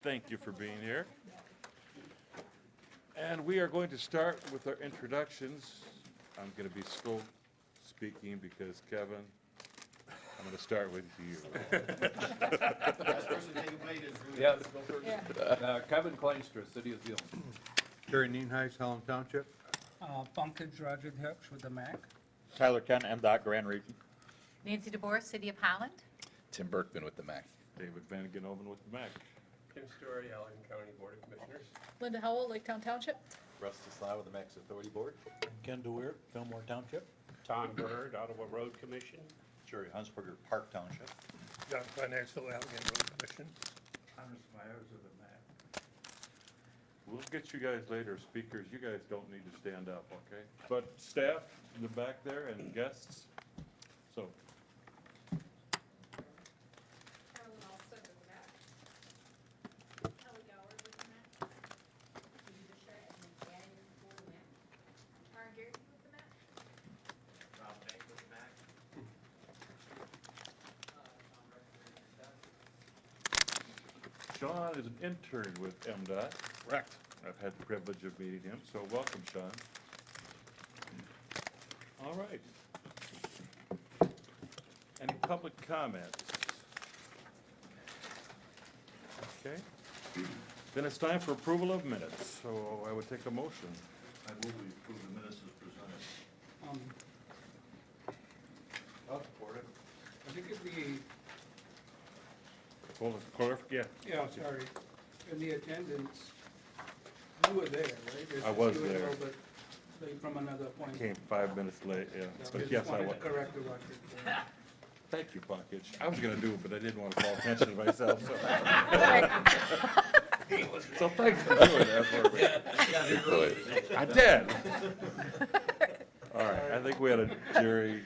Thank you for being here. And we are going to start with our introductions. I'm going to be slow speaking because Kevin, I'm going to start with you. Yes, go first. Kevin Kleinstra, City of Zeeland. Terry Nienhuis, Helen Township. Pankaj Roger Hicks with the MACC. Tyler Kent, MDOT Grand Region. Nancy DeBoer, City of Holland. Tim Berkman with the MACC. David Van Genoven with the MACC. Tim Story, Allegan County Board of Commissioners. Linda Howell, Lake Town Township. Rusty Sly with the MACC Authority Board. Ken DeWeer, Fillmore Township. Tom Bird, Ottawa Road Commission. Jerry Hunsberger, Park Township. John Van Axel, Allegan Road Commission. Thomas Myers of the MACC. We'll get you guys later, speakers. You guys don't need to stand up, okay? But staff in the back there and guests, so. Carolyn Alston with the MACC. Kelly Gower with the MACC. Judy Bishop and then Danny with the MACC. Karen Garrity with the MACC. Rob Bank with the MACC. Sean is an intern with MDOT. Correct. I've had the privilege of meeting him, so welcome, Sean. All right. Any public comments? Okay. Then it's time for approval of minutes, so I would take a motion. I move we approve the minutes as presented. I'll support it. I think it'd be, Clerk, yeah. yeah, sorry, in the attendance, you were there, right? It's I just was you were a there. little bit late from another point. Came 5 minutes late, yeah. So But just yes, I wanted was. to correct the record. Thank you, Pankaj. I was gonna do it, but I didn't want to call attention to myself, so. So thanks for doing that for me. I did. All right, I think we had a Jerry.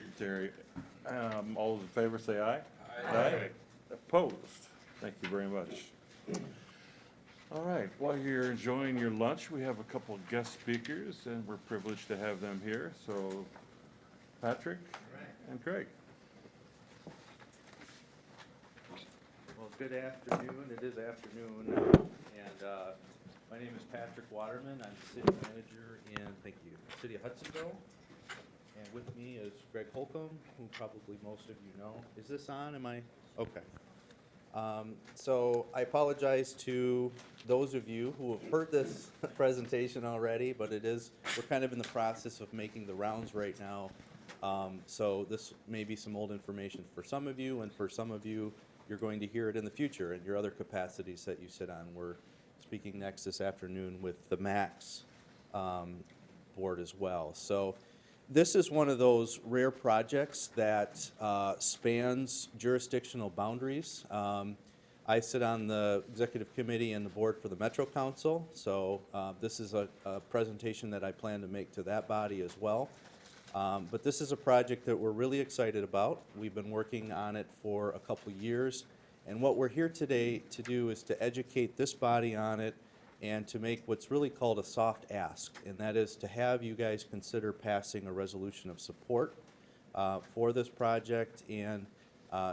All those in favor say aye. Aye. Opposed? Thank you very much. All right, while you're enjoying your lunch, we have a couple of guest speakers, and we're privileged to have them here. So Patrick and Craig. Well, good afternoon. It is afternoon now, and my name is Patrick Waterman. I'm the city manager in, thank you, City of Hudsonville. And with me is Greg Holcomb, who probably most of you know. Is this on? Am I? Okay. So I apologize to those of you who have heard this presentation already, but we're kind of in the process of making the rounds right now. So this may be some old information for some of you, and for some of you, you're going to hear it in the future in your other capacities that you sit on. We're speaking next this afternoon with the MACC board as well. So this is one of those rare projects that spans jurisdictional boundaries. I sit on the executive committee and the board for the Metro Council, so this is a presentation that I plan to make to that body as well. But this is a project that we're really excited about. We've been working on it for a couple years, and what we're here today to do is to educate this body on it and to make what's really called a soft ask, and that is to have you guys consider passing a resolution of support for this project, and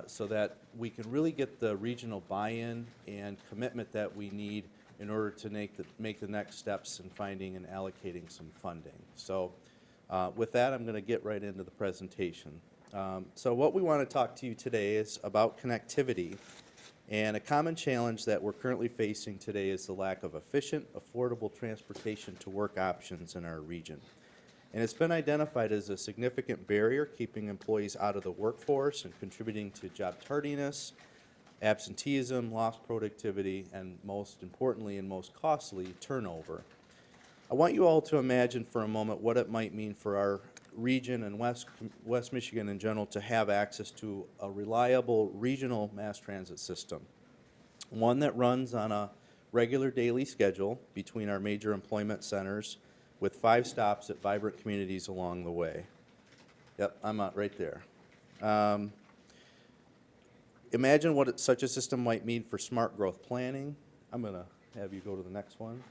so that we can really get the regional buy-in and commitment that we need in order to make the next steps in finding and allocating some funding. So with that, I'm going to get right into the presentation. So what we want to talk to you today is about connectivity. And a common challenge that we're currently facing today is the lack of efficient, affordable transportation to work options in our region. And it's been identified as a significant barrier keeping employees out of the workforce and contributing to job tardiness, absenteeism, lost productivity, and most importantly and most costly, turnover. I want you all to imagine for a moment what it might mean for our region and West Michigan in general to have access to a reliable regional mass transit system. One that runs on a regular daily schedule between our major employment centers with 5 stops at vibrant communities along the way. Yep, I'm out right there. Imagine what such a system might mean for smart growth planning. I'm going to have you go to the next one.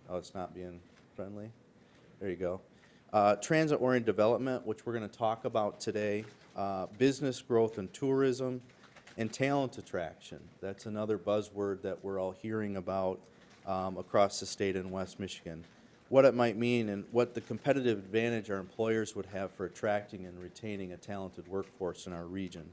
Oh, it's not being friendly. There you go. Transit-oriented development, which we're going to talk about today, business growth and tourism, And talent attraction, that's another buzzword that we're all hearing about across the state in West Michigan. What it might mean and what the competitive advantage our employers would have for attracting and retaining a talented workforce in our region.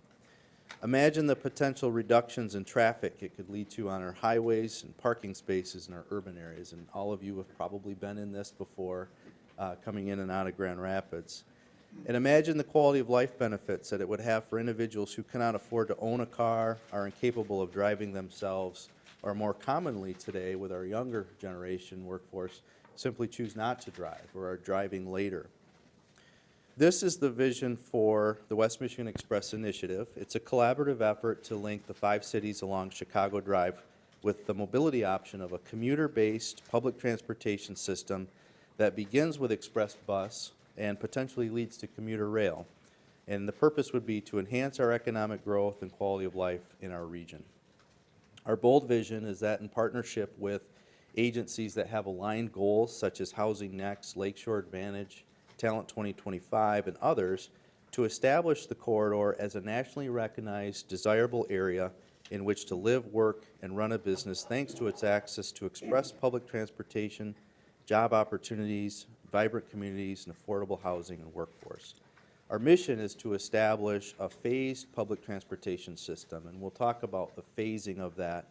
Imagine the potential reductions in traffic it could lead to on our highways and parking spaces in our urban areas, and all of you have probably been in this before, coming in and out of Grand Rapids. And imagine the quality of life benefits that it would have for individuals who cannot afford to own a car, are incapable of driving themselves, or more commonly today with our younger generation workforce, simply choose not to drive or are driving later. This is the vision for the West Michigan Express Initiative. It's a collaborative effort to link the 5 cities along Chicago Drive with the mobility option of a commuter-based public transportation system that begins with express bus and potentially leads to commuter rail. And the purpose would be to enhance our economic growth and quality of life in our region. Our bold vision is that in partnership with agencies that have aligned goals such as Housing Next, Lakeshore Advantage, Talent 2025, and others, to establish the corridor as a nationally recognized, desirable area in which to live, work, and run a business thanks to its access to express public transportation, job opportunities, vibrant communities, and affordable housing and workforce. Our mission is to establish a phased public transportation system, and we'll talk about the phasing of that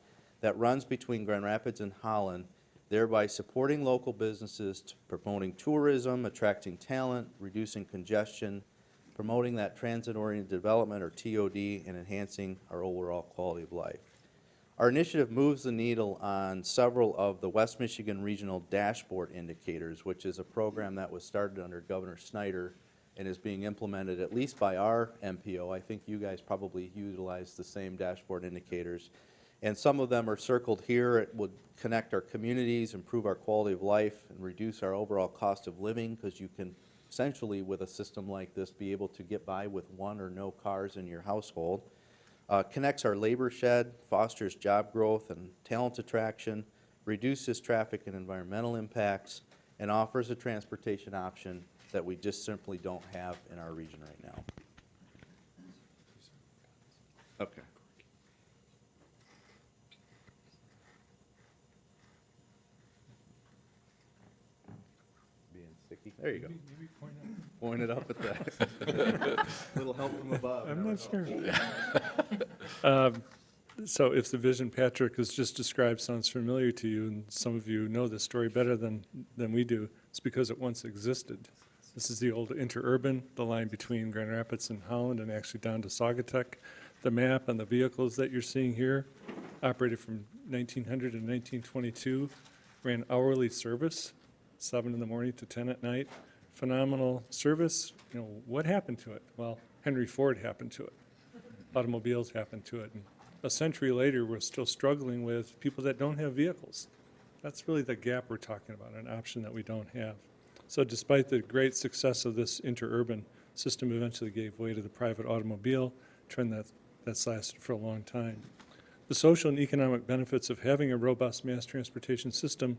runs between Grand Rapids and Holland, thereby supporting local businesses, promoting tourism, attracting talent, reducing congestion, promoting that transit-oriented development, or TOD, and enhancing our overall quality of life. Our initiative moves the needle on several of the West Michigan Regional Dashboard Indicators, which is a program that was started under Governor Snyder and is being implemented at least by our MPO. I think you guys probably utilize the same dashboard indicators. And some of them are circled here. It would connect our communities, improve our quality of life, and reduce our overall cost of living, because you can essentially, with a system like this, be able to get by with 1 or no cars in your household. Connects our labor shed, fosters job growth and talent attraction, reduces traffic and environmental impacts, and offers a transportation option that we just simply don't have in our region right now. Okay. Being sticky. There you go. Point it up at that. Little help from above. I'm not sure. So if the vision Patrick has just described sounds familiar to you, and some of you know this story better than we do, it's because it once existed. This is the old interurban, the line between Grand Rapids and Holland, and actually down to Saugatuck. The map and the vehicles that you're seeing here operated from 1900 to 1922, ran hourly service, 7 in the morning to 10 at night. Phenomenal service. You know, what happened to it? Well, Henry Ford happened to it. Automobiles happened to it. And a century later, we're still struggling with people that don't have vehicles. That's really the gap we're talking about, an option that we don't have. So despite the great success of this interurban system, eventually gave way to the private automobile trend that's lasted for a long time. The social and economic benefits of having a robust mass transportation system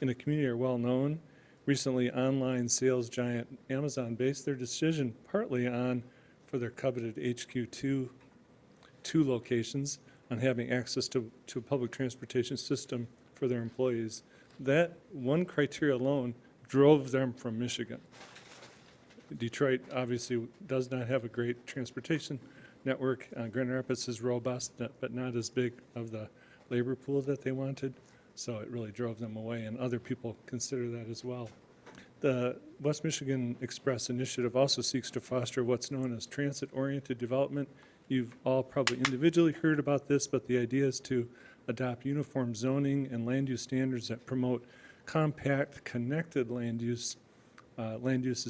in a community are well known. Recently, online sales giant Amazon based their decision partly on, for their coveted HQ2 locations, on having access to a public transportation system for their employees. That one criteria alone drove them from Michigan. Detroit obviously does not have a great transportation network. Grand Rapids is robust, but not as big of the labor pool that they wanted. So it really drove them away, and other people consider that as well. The West Michigan Express Initiative also seeks to foster what's known as transit-oriented development. You've all probably individually heard about this, but the idea is to adopt uniform zoning and land use standards that promote compact, connected land uses,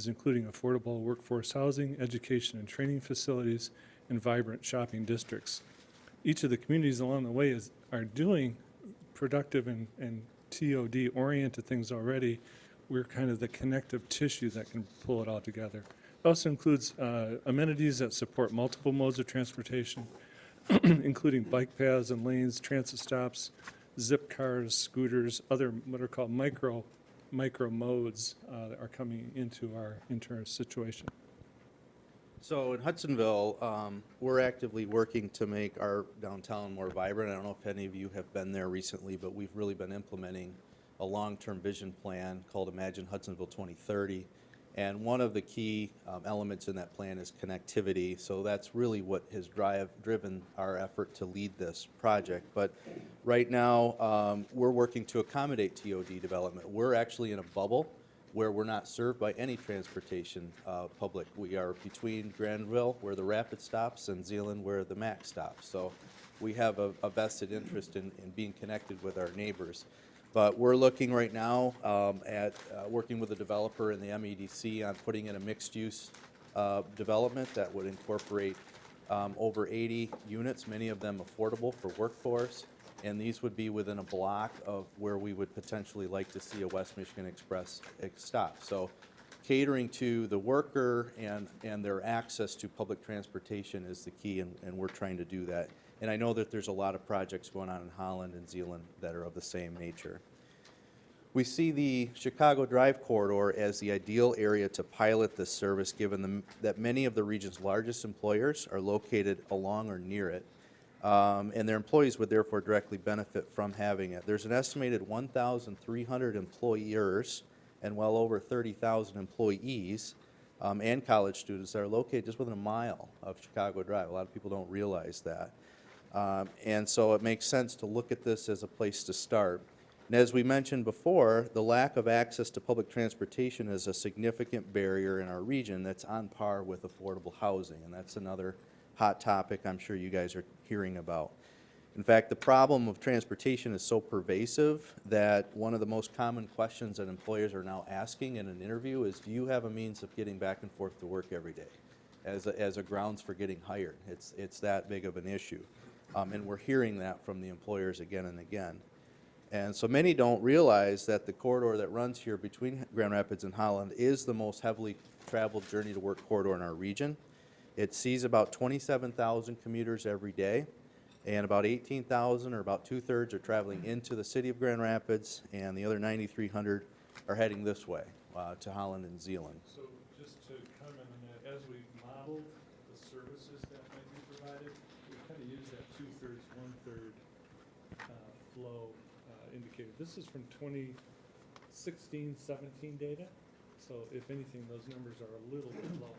including affordable workforce housing, education and training facilities, and vibrant shopping districts. Each of the communities along the way are doing productive and TOD-oriented things already. We're kind of the connective tissue that can pull it all together. It also includes amenities that support multiple modes of transportation, including bike paths and lanes, transit stops, zip cars, scooters, other what are called micro modes that are coming into our situation. So in Hudsonville, we're actively working to make our downtown more vibrant. I don't know if any of you have been there recently, but we've really been implementing a long-term vision plan called Imagine Hudsonville 2030. And one of the key elements in that plan is connectivity. So that's really what has driven our effort to lead this project. But right now, we're working to accommodate TOD development. We're actually in a bubble where we're not served by any transportation public. We are between Granville, where the rapid stops, and Zeeland, where the MACC stops. So we have a vested interest in being connected with our neighbors. But we're looking right now at working with a developer in the MEDC on putting in a mixed-use development that would incorporate over 80 units, many of them affordable for workforce. And these would be within a block of where we would potentially like to see a West Michigan Express stop. So catering to the worker and their access to public transportation is the key, and we're trying to do that. And I know that there's a lot of projects going on in Holland and Zeeland that are of the same nature. We see the Chicago Drive corridor as the ideal area to pilot this service, given that many of the region's largest employers are located along or near it. And their employees would therefore directly benefit from having it. There's an estimated 1,300 employers and well over 30,000 employees and college students that are located just within a mile of Chicago Drive. A lot of people don't realize that. And so it makes sense to look at this as a place to start. And as we mentioned before, the lack of access to public transportation is a significant barrier in our region that's on par with affordable housing, and that's another hot topic I'm sure you guys are hearing about. In fact, the problem of transportation is so pervasive that one of the most common questions that employers are now asking in an interview is, do you have a means of getting back and forth to work every day as a grounds for getting hired? It's that big of an issue. And we're hearing that from the employers again and again. And so many don't realize that the corridor that runs here between Grand Rapids and Holland is the most heavily traveled journey to work corridor in our region. It sees about 27,000 commuters every day, and about 18,000, or about two-thirds, are traveling into the city of Grand Rapids, and the other 9,300 are heading this way to Holland and Zeeland. So just to comment on that, as we modeled the services that might be provided, we kind of use that two-thirds, one-third flow indicator. This is from 2016, 17 data, so if anything, those numbers are a little bit lower.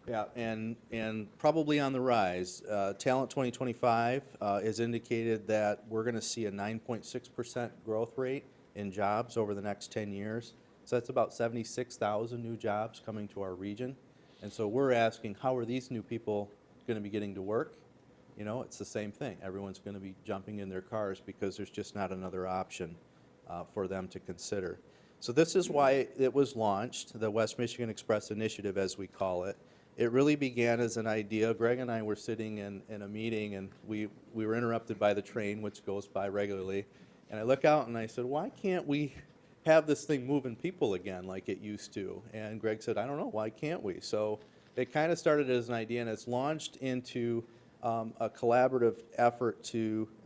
Yeah, and probably on the rise. Talent 2025 has indicated that we're going to see a 9.6% growth rate in jobs over the next 10 years. So that's about 76,000 new jobs coming to our region. And so we're asking, how are these new people going to be getting to work? You know, it's the same thing. Everyone's going to be jumping in their cars because there's just not another option for them to consider. So this is why it was launched, the West Michigan Express Initiative, as we call it. It really began as an idea. Greg and I were sitting in a meeting, and we were interrupted by the train, which goes by regularly. And I look out and I said, why can't we have this thing moving people again like it used to? And Greg said, I don't know, why can't we? So it kind of started as an idea, and it's launched into a collaborative effort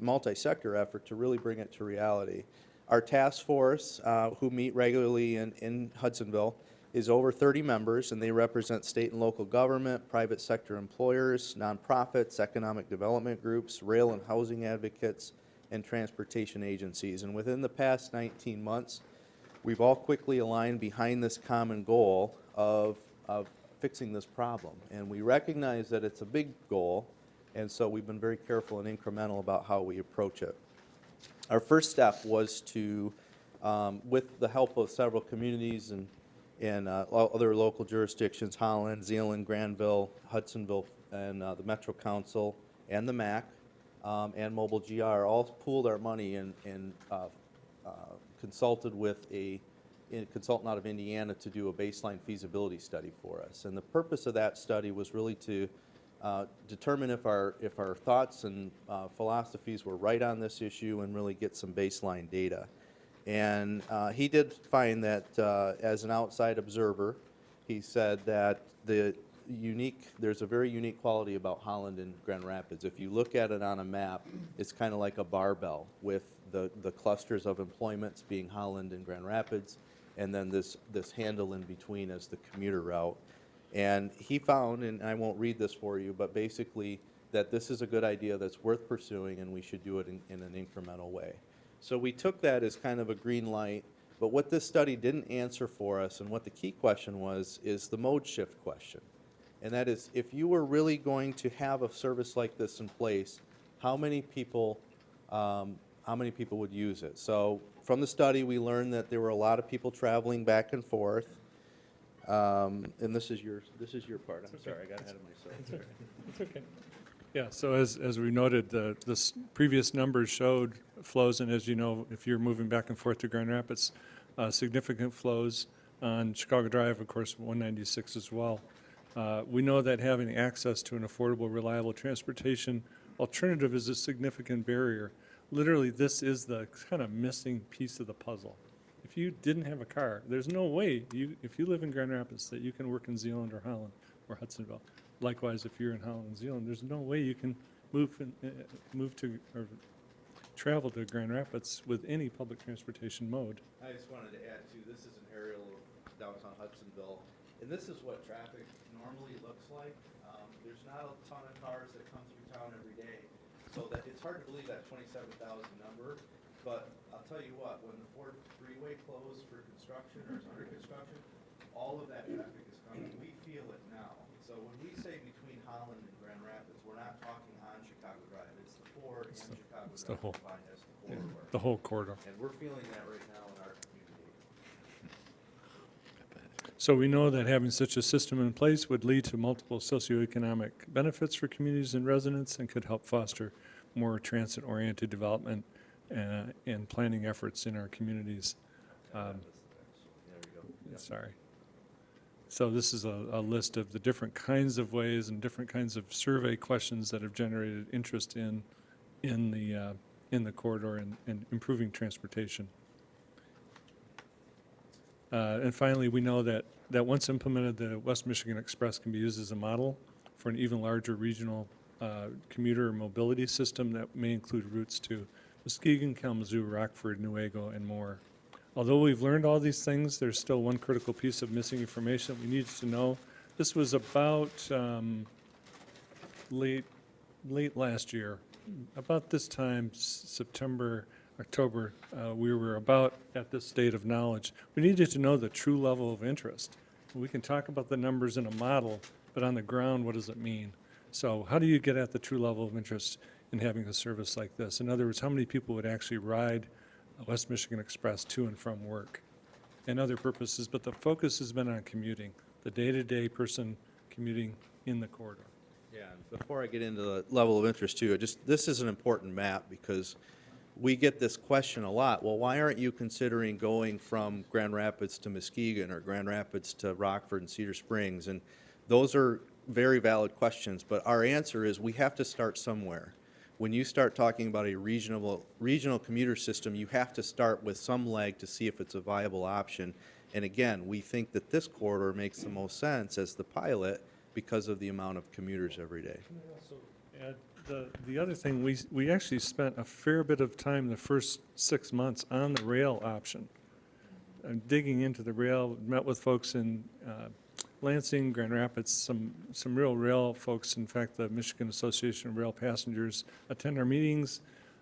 multi-sector effort to really bring it to reality. Our task force, who meet regularly in Hudsonville, is over 30 members, and they represent state and local government, private sector employers, nonprofits, economic development groups, rail and housing advocates, and transportation agencies. And within the past 19 months, we've all quickly aligned behind this common goal of fixing this problem. And we recognize that it's a big goal, and so we've been very careful and incremental about how we approach it. Our first step was to, with the help of several communities and other local jurisdictions, Holland, Zeeland, Granville, Hudsonville, and the Metro Council, and the MACC, and Mobile GR, all pooled our money and consulted with a consultant out of Indiana to do a baseline feasibility study for us. And the purpose of that study was really to determine if our thoughts and philosophies were right on this issue and really get some baseline data. And he did find that as an outside observer, he said that there's a very unique quality about Holland and Grand Rapids. If you look at it on a map, it's kind of like a barbell with the clusters of employments being Holland and Grand Rapids, and then this handle in between as the commuter route. And he found, and I won't read this for you, but basically that this is a good idea that's worth pursuing and we should do it in an incremental way. So we took that as kind of a green light, but what this study didn't answer for us and what the key question was is the mode shift question. And that is, if you were really going to have a service like this in place, how many people would use it? So from the study, we learned that there were a lot of people traveling back and forth. And this is your part. I'm sorry, I got ahead of myself. It's okay. Yeah, so as we noted, the previous numbers showed flows, and as you know, if you're moving back and forth to Grand Rapids, significant flows on Chicago Drive, of course, 196 as well. We know that having access to an affordable, reliable transportation alternative is a significant barrier. Literally, this is the kind of missing piece of the puzzle. If you didn't have a car, there's no way, if you live in Grand Rapids, that you can work in Zeeland or Holland or Hudsonville. Likewise, if you're in Holland and Zeeland, there's no way you can move to or travel to Grand Rapids with any public transportation mode. I just wanted to add too, this is an aerial of downtown Hudsonville, and this is what traffic normally looks like. There's not a ton of cars that come through town every day, so that it's hard to believe that 27,000 number. But I'll tell you what, when the Ford Freeway closed for construction or is under construction, all of that traffic is coming. We feel it now. So when we say between Holland and Grand Rapids, we're not talking on Chicago Drive. It's the Ford and Chicago it's the Drive whole- combined as the corridor. The whole corridor. And we're feeling that right now in our community. So we know that having such a system in place would lead to multiple socioeconomic benefits for communities and residents and could help foster more transit-oriented development and planning efforts in our communities. There we go. Sorry. So this is a list of the different kinds of ways and different kinds of survey questions that have generated interest in the corridor and improving transportation. And finally, we know that once implemented, the West Michigan Express can be used as a model for an even larger regional commuter mobility system that may include routes to Muskegon, Kalamazoo, Rockford, Newaygo, and more. Although we've learned all these things, there's still one critical piece of missing information we needed to know. This was about late last year, about this time, September, October, we were about at this state of knowledge. We needed to know the true level of interest. We can talk about the numbers in a model, but on the ground, what does it mean? So how do you get at the true level of interest in having a service like this? In other words, how many people would actually ride West Michigan Express to and from work and other purposes? But the focus has been on commuting, the day-to-day person commuting in the corridor. Yeah, and before I get into the level of interest too, this is an important map because we get this question a lot. Well, why aren't you considering going from Grand Rapids to Muskegon or Grand Rapids to Rockford and Cedar Springs? And those are very valid questions, but our answer is we have to start somewhere. When you start talking about a regional commuter system, you have to start with some leg to see if it's a viable option. And again, we think that this corridor makes the most sense as the pilot because of the amount of commuters every day. Can I also add, the other thing, we actually spent a fair bit of time the first 6 months on the rail option. Digging into the rail, met with folks in Lansing, Grand Rapids, some real rail folks. In fact, the Michigan Association of Rail Passengers attend our meetings.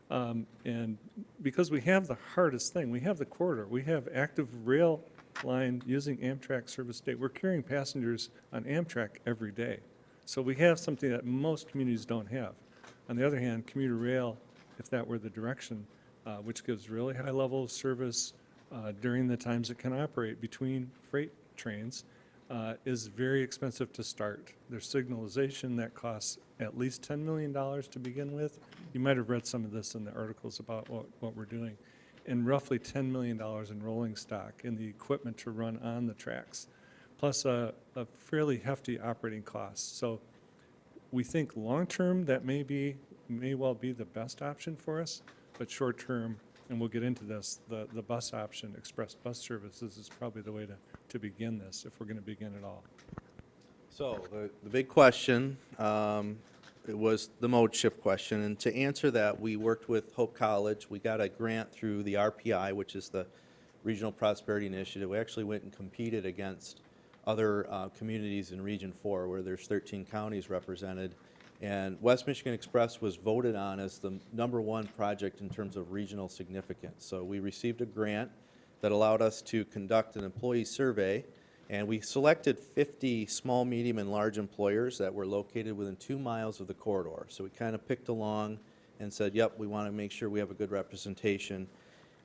And because we have the hardest thing, we have the corridor, we have active rail line using Amtrak service today. We're carrying passengers on Amtrak every day. So we have something that most communities don't have. On the other hand, commuter rail, if that were the direction, which gives really high level of service during the times it can operate between freight trains, is very expensive to start. There's signalization that costs at least $10 million to begin with. You might have read some of this in the articles about what we're doing. And roughly $10 million in rolling stock in the equipment to run on the tracks, plus a fairly hefty operating cost. So we think long-term that may well be the best option for us, but short-term, and we'll get into this, the bus option, express bus services, is probably the way to begin this, if we're going to begin at all. So the big question, it was the mode shift question, and to answer that, we worked with Hope College. We got a grant through the RPI, which is the Regional Prosperity Initiative. We actually went and competed against other communities in Region 4, where there's 13 counties represented. And West Michigan Express was voted on as the #1 project in terms of regional significance. So we received a grant that allowed us to conduct an employee survey, and we selected 50 small, medium, and large employers that were located within 2 miles of the corridor. So we kind of picked along and said, yep, we want to make sure we have a good representation.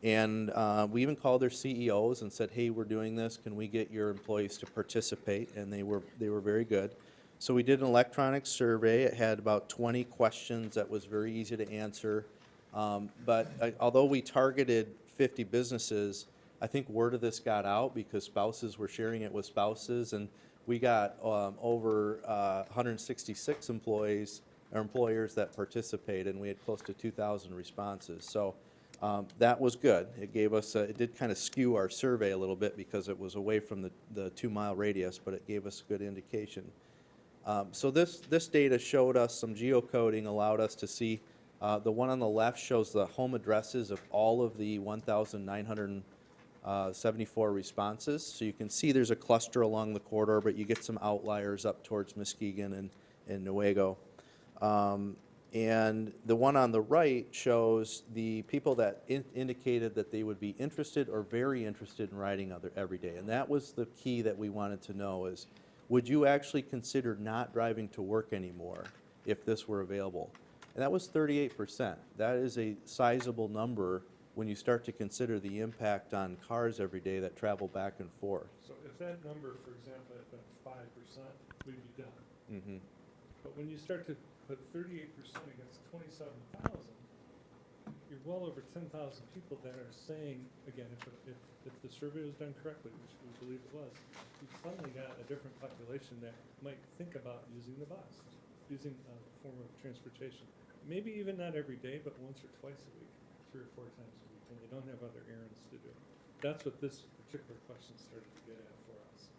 And we even called their CEOs and said, hey, we're doing this, can we get your employees to participate? And they were very good. So we did an electronic survey. It had about 20 questions that was very easy to answer. Although we targeted 50 businesses, I think word of this got out because spouses were sharing it with spouses, and we got over 166 employees or employers that participated, and we had close to 2,000 responses. So that was good. It gave us, it did kind of skew our survey a little bit because it was away from the 2-mile radius, but it gave us a good indication. So this data showed us some geocoding, allowed us to see, the one on the left shows the home addresses of all of the 1,974 responses. So you can see there's a cluster along the corridor, but you get some outliers up towards Muskegon and Newaygo. And the one on the right shows the people that indicated that they would be interested or very interested in riding every day. And that was the key that we wanted to know is, would you actually consider not driving to work anymore if this were available? And that was 38%. That is a sizable number when you start to consider the impact on cars every day that travel back and forth. So if that number, for example, had been 5%, we'd be done. Mm-hmm. But when you start to put 38% against 27,000, you're well over 10,000 people that are saying, again, if the survey was done correctly, which we believe it was, you've suddenly got a different population that might think about using the bus, using a form of transportation. Maybe even not every day, but once or twice a week, 3 or 4 times a week, and they don't have other errands to do. That's what this particular question started to get at for us.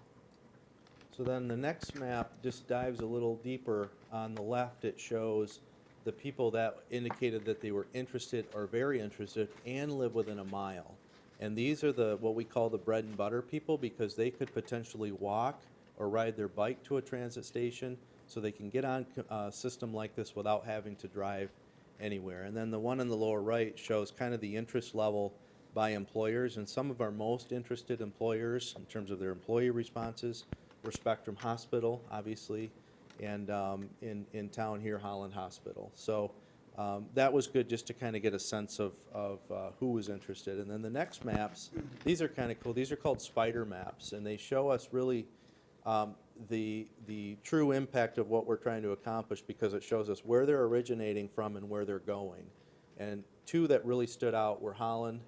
So then the next map just dives a little deeper. On the left, it shows the people that indicated that they were interested or very interested and live within a mile. And these are what we call the bread and butter people, because they could potentially walk or ride their bike to a transit station, so they can get on a system like this without having to drive anywhere. And then the one in the lower right shows kind of the interest level by employers, and some of our most interested employers in terms of their employee responses were Spectrum Hospital, obviously, and in town here, Holland Hospital. So that was good just to kind of get a sense of who was interested. And then the next maps, these are kind of cool. These are called spider maps, and they show us really the true impact of what we're trying to accomplish, because it shows us where they're originating from and where they're going. And 2 that really stood out were Holland,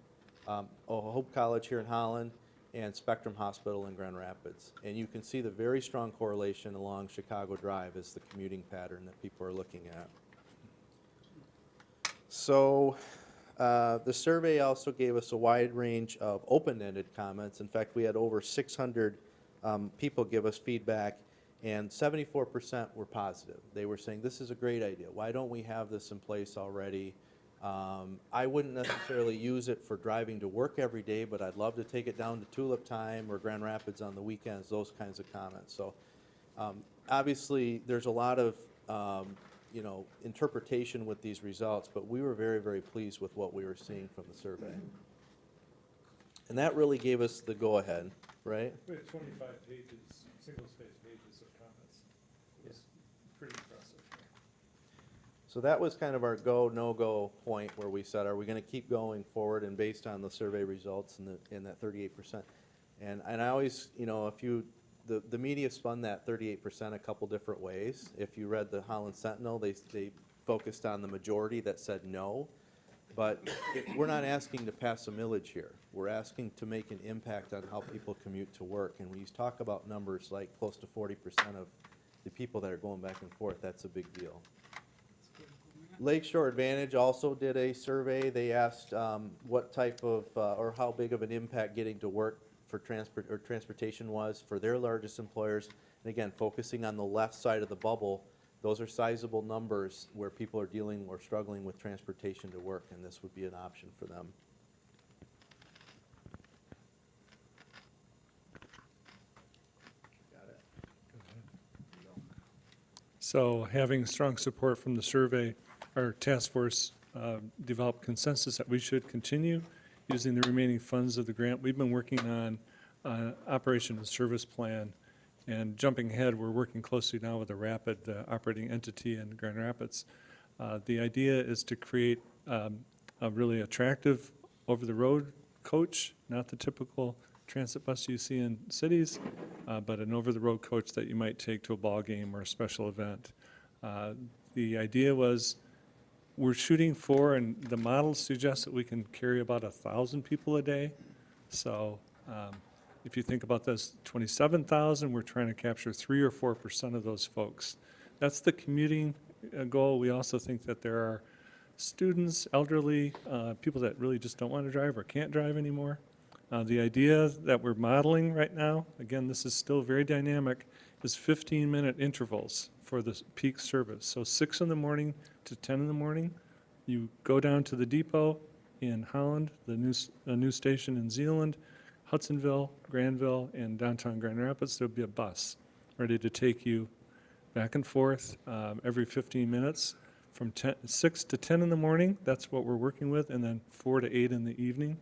Hope College here in Holland, and Spectrum Hospital in Grand Rapids. And you can see the very strong correlation along Chicago Drive as the commuting pattern that people are looking at. So the survey also gave us a wide range of open-ended comments. In fact, we had over 600 people give us feedback, and 74% were positive. They were saying, this is a great idea. Why don't we have this in place already? I wouldn't necessarily use it for driving to work every day, but I'd love to take it down to Tulip Time or Grand Rapids on the weekends, those kinds of comments. So obviously, there's a lot of interpretation with these results, but we were very, very pleased with what we were seeing from the survey. And that really gave us the go-ahead, right? We had 25 pages, single-spaced pages of comments. It was pretty impressive. So that was kind of our go, no-go point where we said, are we going to keep going forward, and based on the survey results and that 38%. And I always, the media spun that 38% a couple different ways. If you read the Holland Sentinel, they focused on the majority that said no. But we're not asking to pass a millage here. We're asking to make an impact on how people commute to work. And when you talk about numbers like close to 40% of the people that are going back and forth, that's a big deal. Lakeshore Advantage also did a survey. They asked what type of or how big of an impact getting to work for transportation was for their largest employers. And again, focusing on the left side of the bubble, those are sizable numbers where people are dealing or struggling with transportation to work, and this would be an option for them. So having strong support from the survey, our task force developed consensus that we should continue using the remaining funds of the grant. We've been working on operation and service plan, and jumping ahead, we're working closely now with the Rapid operating entity in Grand Rapids. The idea is to create a really attractive over-the-road coach, not the typical transit bus you see in cities, but an over-the-road coach that you might take to a ball game or a special event. The idea was we're shooting for, and the model suggests that we can carry about 1,000 people a day. So if you think about this, 27,000, we're trying to capture 3 or 4% of those folks. That's the commuting goal. We also think that there are students, elderly, people that really just don't want to drive or can't drive anymore. The idea that we're modeling right now, again, this is still very dynamic, is 15-minute intervals for the peak service. So 6 in the morning to 10 in the morning, you go down to the depot in Holland, the new station in Zeeland, Hudsonville, Granville, and downtown Grand Rapids. There'll be a bus ready to take you back and forth every 15 minutes from 6 to 10 in the morning. That's what we're working with, and then 4 to 8 in the evening.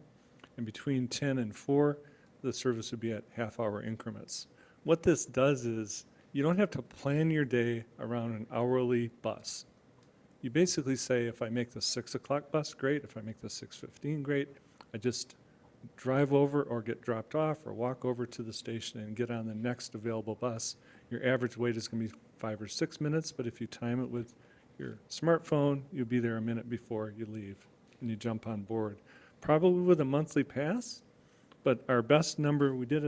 And between 10 and 4, the service would be at half-hour increments. What this does is you don't have to plan your day around an hourly bus. You basically say, if I make the 6 o'clock bus, great. If I make the 6:15, great. I just drive over or get dropped off or walk over to the station and get on the next available bus. Your average wait is going to be 5 or 6 minutes, but if you time it with your smartphone, you'll be there a minute before you leave and you jump on board. Probably with a monthly pass, but our best number, we did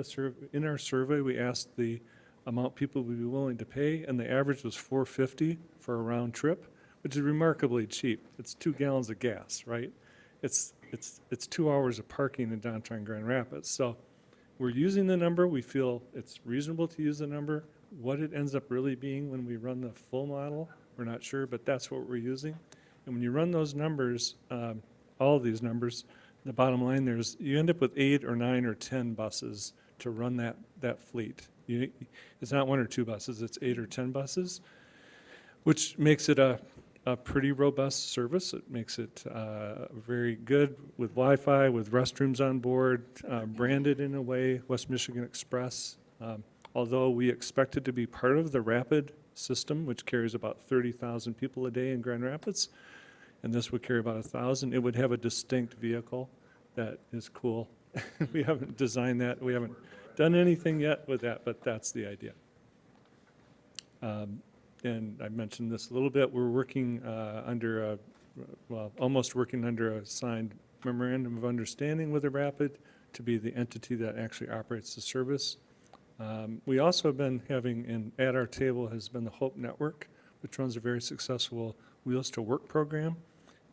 in our survey, we asked the amount people would be willing to pay, and the average was $4.50 for a round trip, which is remarkably cheap. It's 2 gallons of gas, right? It's 2 hours of parking in downtown Grand Rapids. So we're using the number. We feel it's reasonable to use the number. What it ends up really being when we run the full model, we're not sure, but that's what we're using. And when you run those numbers, all of these numbers, the bottom line there is you end up with 8 or 9 or 10 buses to run that fleet. It's not 1 or 2 buses, it's 8 or 10 buses, which makes it a pretty robust service. It makes it very good with Wi-Fi, with restrooms on board, branded in a way, West Michigan Express. Although we expect it to be part of the Rapid system, which carries about 30,000 people a day in Grand Rapids, and this would carry about 1,000, it would have a distinct vehicle that is cool. We haven't designed that. We haven't done anything yet with that, but that's the idea. And I mentioned this a little bit. We're working almost working under a signed memorandum of understanding with the Rapid to be the entity that actually operates the service. We also have been having, at our table has been the Hope Network, which runs a very successful Wheels to Work program.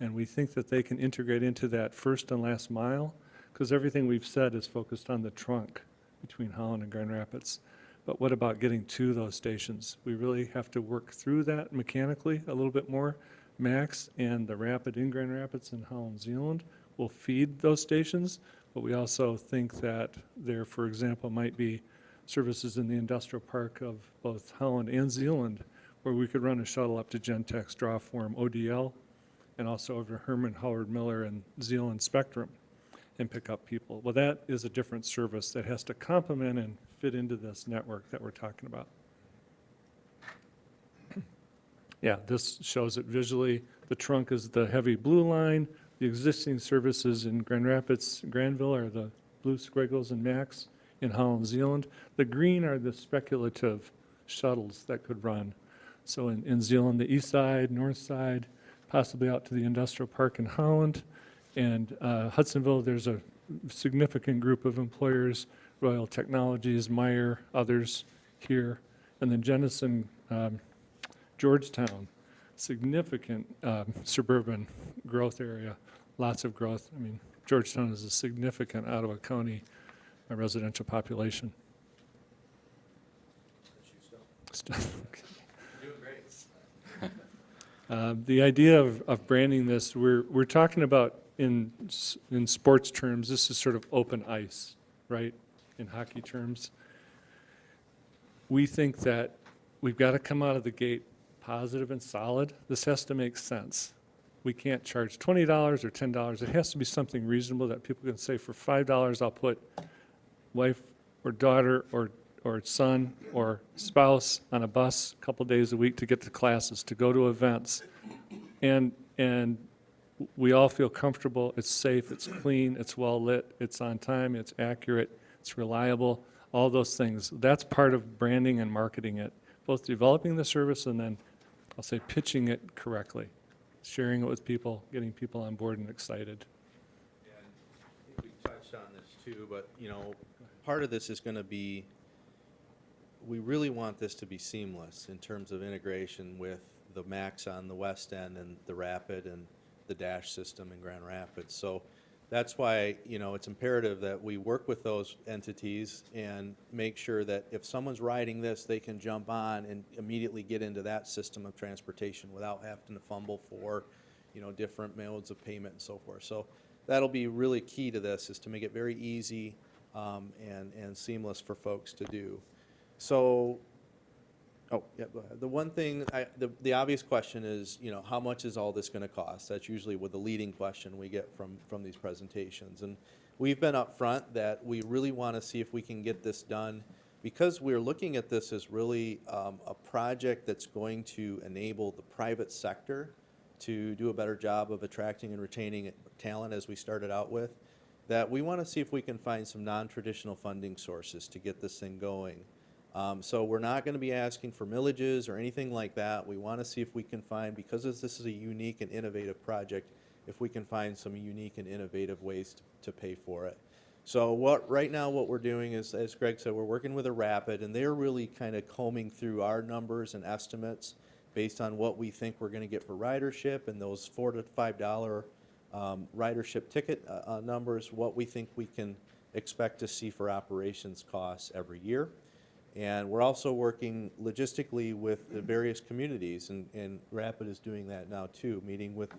And we think that they can integrate into that first and last mile, because everything we've said is focused on the trunk between Holland and Grand Rapids. But what about getting to those stations? We really have to work through that mechanically a little bit more. MACC and the Rapid in Grand Rapids and Holland, Zeeland will feed those stations, but we also think that there, for example, might be services in the industrial park of both Holland and Zeeland where we could run a shuttle up to Gentex draw form ODL and also over to Herman Howard Miller and Zeeland Spectrum and pick up people. Well, that is a different service that has to complement and fit into this network that we're talking about. Yeah, this shows it visually. The trunk is the heavy blue line. The existing services in Grand Rapids, Granville are the blue squiggles and MACC in Holland, Zeeland. The green are the speculative shuttles that could run. So in Zeeland, the east side, north side, possibly out to the industrial park in Holland. And Hudsonville, there's a significant group of employers, Royal Technologies, Meyer, others here. And then Jenison, Georgetown, significant suburban growth area, lots of growth. I mean, Georgetown is a significant Ottawa County residential population. The idea of branding this, we're talking about in sports terms, this is sort of open ice, right? In hockey terms. We think that we've got to come out of the gate positive and solid. This has to make sense. We can't charge $20 or $10. It has to be something reasonable that people can say, for $5, I'll put wife or daughter or son or spouse on a bus a couple days a week to get to classes, to go to events. And we all feel comfortable, it's safe, it's clean, it's well-lit, it's on time, it's accurate, it's reliable, all those things. That's part of branding and marketing it, both developing the service and then, I'll say, pitching it correctly, sharing it with people, getting people on board and excited. And I think we touched on this too, but, you know, part of this is going to be, we really want this to be seamless in terms of integration with the MACC on the west end and the Rapid and the Dash system in Grand Rapids. So that's why, you know, it's imperative that we work with those entities and make sure that if someone's riding this, they can jump on and immediately get into that system of transportation without having to fumble for, you know, different modes of payment and so forth. So that'll be really key to this, is to make it very easy and seamless for folks to do. So, oh, yeah, go ahead. The one thing, the obvious question is, you know, how much is all this going to cost? That's usually what the leading question we get from these presentations. And we've been upfront that we really want to see if we can get this done, because we're looking at this as really a project that's going to enable the private sector to do a better job of attracting and retaining talent, as we started out with, that we want to see if we can find some non-traditional funding sources to get this thing going. So we're not going to be asking for millages or anything like that. We want to see if we can find, because this is a unique and innovative project, if we can find some unique and innovative ways to pay for it. So right now what we're doing is, as Greg said, we're working with a Rapid, and they're really kind of combing through our numbers and estimates based on what we think we're going to get for ridership and those $4 to $5 ridership ticket numbers, what we think we can expect to see for operations costs every year. And we're also working logistically with the various communities, and Rapid is doing that now too, meeting with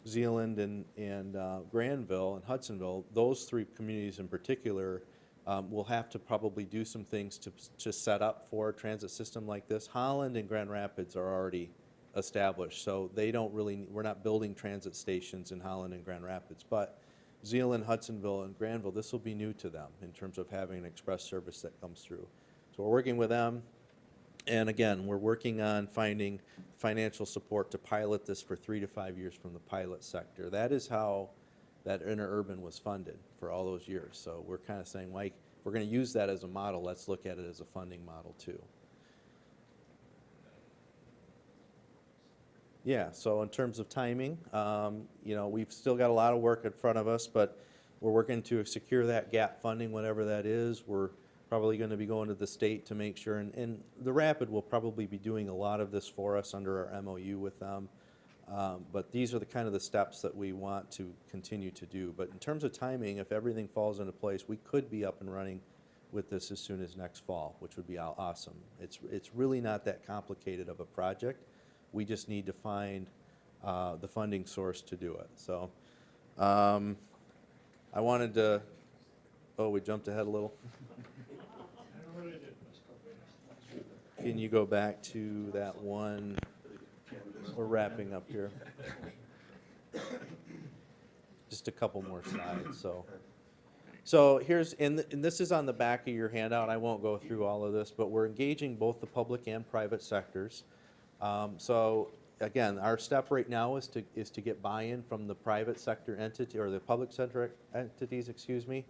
Zeeland and Granville and Hudsonville. Those three communities in particular will have to probably do some things to set up for a transit system like this. Holland and Grand Rapids are already established, so they don't really, we're not building transit stations in Holland and Grand Rapids, but Zeeland, Hudsonville, and Granville, this will be new to them in terms of having an express service that comes through. So we're working with them, and again, we're working on finding financial support to pilot this for 3 to 5 years from the pilot sector. That is how that interurban was funded for all those years. So we're kind of saying, like, if we're going to use that as a model, let's look at it as a funding model too. Yeah, so in terms of timing, you know, we've still got a lot of work in front of us, but we're working to secure that gap funding, whatever that is. We're probably going to be going to the state to make sure, and the Rapid will probably be doing a lot of this for us under our MOU with them. But these are the kind of the steps that we want to continue to do. But in terms of timing, if everything falls into place, we could be up and running with this as soon as next fall, which would be awesome. It's really not that complicated of a project. We just need to find the funding source to do it. So I wanted to, oh, we jumped ahead a little. Can you go back to that one? We're wrapping up here. Just a couple more slides. So here's, and this is on the back of your handout. I won't go through all of this, but we're engaging both the public and private sectors. So again, our step right now is to get buy-in from the private sector entity, or the public sector entities, excuse me.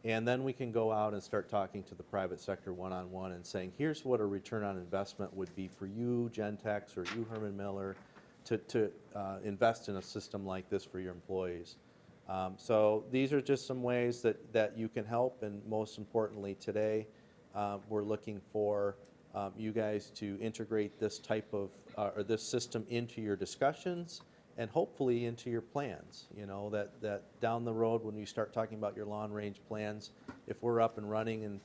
And then we can go out and start talking to the private sector one-on-one and saying, here's what a return on investment would be for you, Gentex, or you, Herman Miller, to invest in a system like this for your employees. So these are just some ways that you can help, and most importantly today, we're looking for you guys to integrate this type of, or this system into your discussions, and hopefully into your plans. You know, that down the road when you start talking about your long range plans, if we're up and running in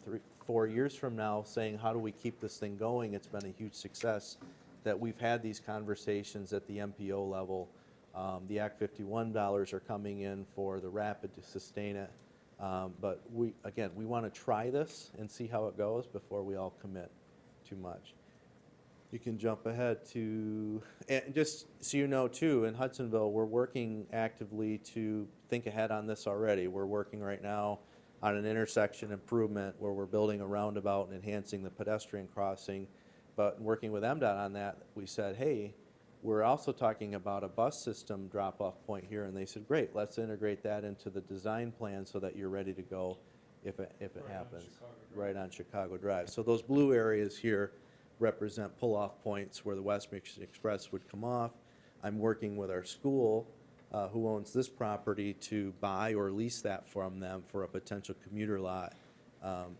3-4 years from now saying, how do we keep this thing going? It's been a huge success that we've had these conversations at the MPO level. The Act 51 dollars are coming in for the Rapid to sustain it. But we want to try this and see how it goes before we all commit too much. You can jump ahead to, and just so you know too, in Hudsonville, we're working actively to think ahead on this already. We're working right now on an intersection improvement where we're building a roundabout and enhancing the pedestrian crossing. But working with MDOT on that, we said, hey, we're also talking about a bus system drop-off point here, and they said, great, let's integrate that into the design plan so that you're ready to go if it happens. Right on Chicago Drive. So those blue areas here represent pull-off points where the West Michigan Express would come off. I'm working with our school, who owns this property, to buy or lease that from them for a potential commuter lot,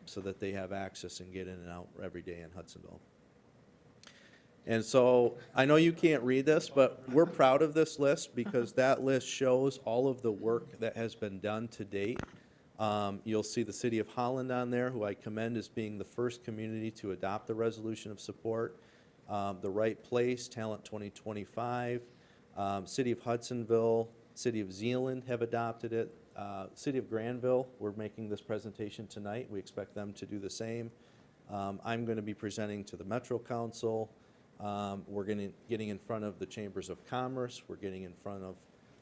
so that they have access and get in and out every day in Hudsonville. And so, I know you can't read this, but we're proud of this list because that list shows all of the work that has been done to date. You'll see the City of Holland on there, who I commend as being the first community to adopt the resolution of support. The Right Place, Talent 2025, City of Hudsonville, City of Zeeland have adopted it. City of Granville, we're making this presentation tonight. We expect them to do the same. I'm going to be presenting to the Metro Council. We're getting in front of the Chambers of Commerce. We're getting in front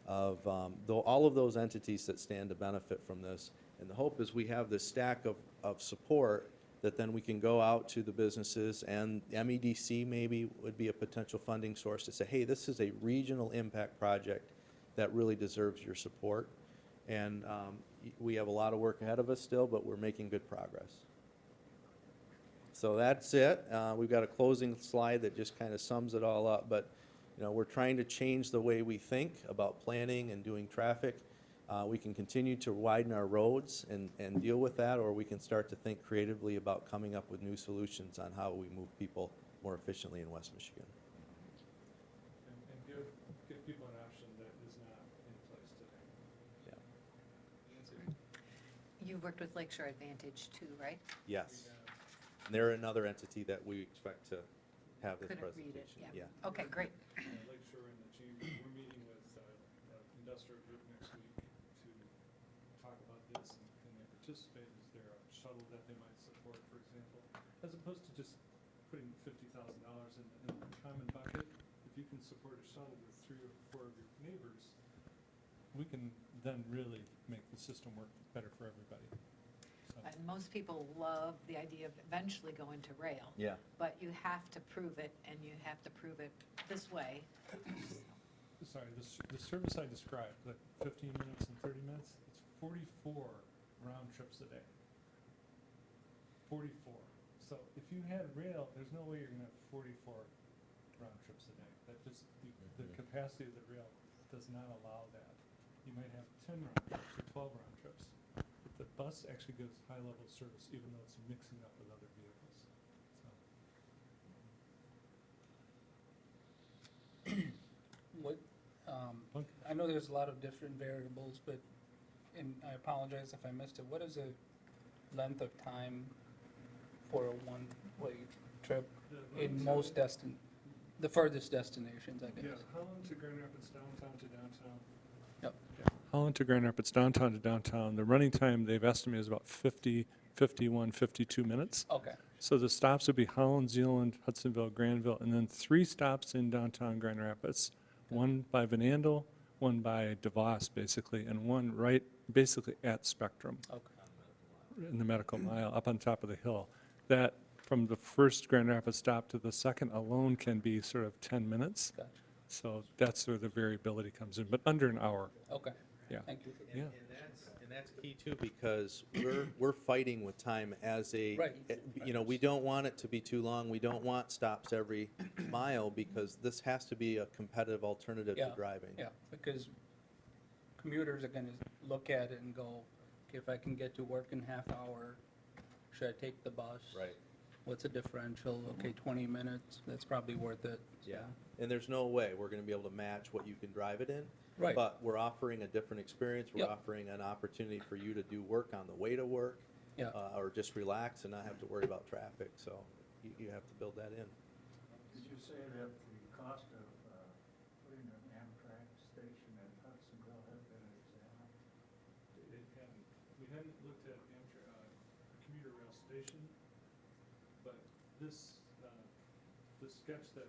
of all of those entities that stand to benefit from this. And the hope is we have this stack of support that then we can go out to the businesses, and MEDC maybe would be a potential funding source to say, hey, this is a regional impact project that really deserves your support. And we have a lot of work ahead of us still, but we're making good progress. So that's it. We've got a closing slide that just kind of sums it all up, but you know, we're trying to change the way we think about planning and doing traffic. We can continue to widen our roads and deal with that, or we can start to think creatively about coming up with new solutions on how we move people more efficiently in West Michigan. And give people an option that is not in place today. Yeah. You worked with Lakeshore Advantage too, right? Yes. And they're another entity that we expect to have this Couldn't read presentation. it, yeah. Okay, great. Lakeshore and the Chamber, we're meeting with industrial group next week to talk about this, and can they participate? Is there a shuttle that they might support, for example? As opposed to just putting $50,000 in the common bucket, if you can support a shuttle with 3 or 4 of your neighbors, we can then really make the system work better for everybody. So. And most people love the idea of eventually going to rail. Yeah. But you have to prove it, and you have to prove it this way. Sorry, the service I described, like 15 minutes and 30 minutes, it's 44 round trips a day. 44. So if you had rail, there's no way you're going to have 44 round trips a day. That just, the capacity of the rail does not allow that. You might have 10 round trips or 12 round trips. But the bus actually gives high-level service, even though it's mixing up with other vehicles. So. What, I know there's a lot of different variables, but, and I apologize if I missed it, what is the length of time for a one-way trip in most the furthest destinations, I guess? Yeah, Holland to Grand Rapids downtown to downtown. Yep. Holland to Grand Rapids downtown to downtown. The running time they've estimated is about 50, 51, 52 minutes. Okay, So the stops would be Holland, Zeeland, Hudsonville, Granville, and then 3 stops in downtown Grand Rapids. One by Van Andel, one by DeVos, basically, and one right basically at Spectrum okay. in the Medical Mile up on top of the hill. That from the first Grand Rapids stop to the second alone can be sort of 10 minutes. Gotcha. So that's where the variability comes in, but under an hour. Okay. Yeah. Thank you. Yeah. And that's key too, because we're fighting with time as a, Right. you know, we don't want it to be too long. We don't want stops every mile, because this has to be a competitive alternative to Yeah, driving. Yeah, because commuters are gonna look at it and go, okay, if I can get to work in half hour, should I take the bus? Right. What's the differential? Okay, 20 minutes, that's probably worth it. so. Yeah, and there's no way we're gonna be able to match what you can drive it in. Right. But we're offering a different experience. We're Yep. offering an opportunity for you to do work on the way to work. Yeah. Or just relax and not have to worry about traffic, so you have to build that in. Did you say that the cost of putting an Amtrak station at Hudsonville had been examined? We hadn't looked at commuter rail station, but this sketch that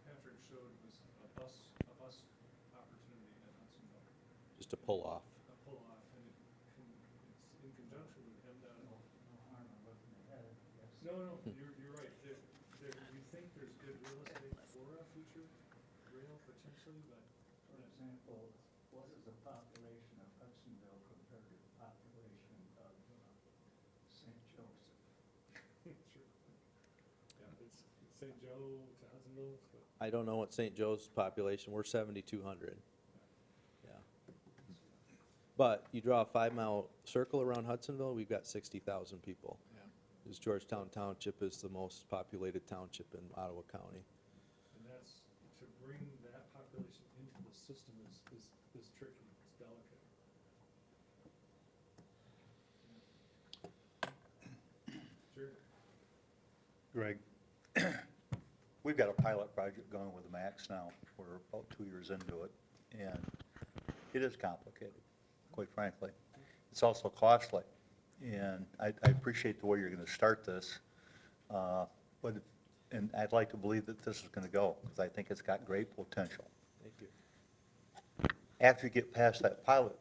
Patrick showed was a bus opportunity at Hudsonville, Just to pull off. a pull-off, and it's in conjunction with MDOT. No harm in looking ahead, yes. No, you're right. We think there's good real estate for a future rail potentially, but For example, what is the population of Hudsonville compared to the population of St. Joseph? sure. Yeah, it's St. Joe to Hudsonville, but I don't know what St. Joe's population, we're 7,200. Yeah. But you draw a 5-mile circle around Hudsonville, we've got 60,000 people. This Georgetown Township is the most populated township in Ottawa County. and that's, to bring that population into the system is tricky, it's delicate. Sure. Greg, we've got a pilot project going with the MACC now. We're about 2 years into it, and it is complicated, quite frankly. It's also costly, and I appreciate the way you're going to start this, and I'd like to believe that this is going to go, because I think it's got great potential. Thank you. After you get past that pilot,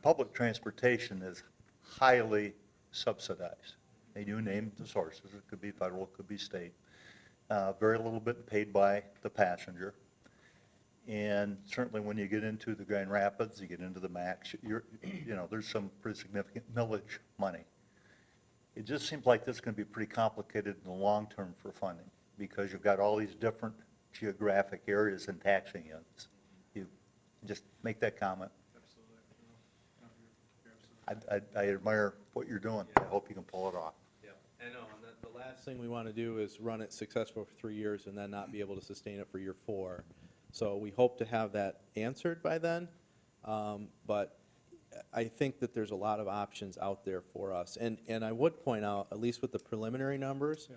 public transportation is highly subsidized. They do name the sources. It could be federal, it could be state. Very little bit paid by the passenger. And certainly when you get into the Grand Rapids, you get into the MACC, there's some pretty significant millage money. It just seems like this is going to be pretty complicated in the long term for funding, because you've got all these different geographic areas and taxing units. You just make that comment. Absolutely. No, you're absolutely. I admire what you're doing. I hope you can pull it off. Yeah, I know, and the last thing we want to do is run it successful for 3 years and then not be able to sustain it for year 4. So we hope to have that answered by then, but I think that there's a lot of options out there for us. And I would point out, at least with the preliminary numbers, Yeah.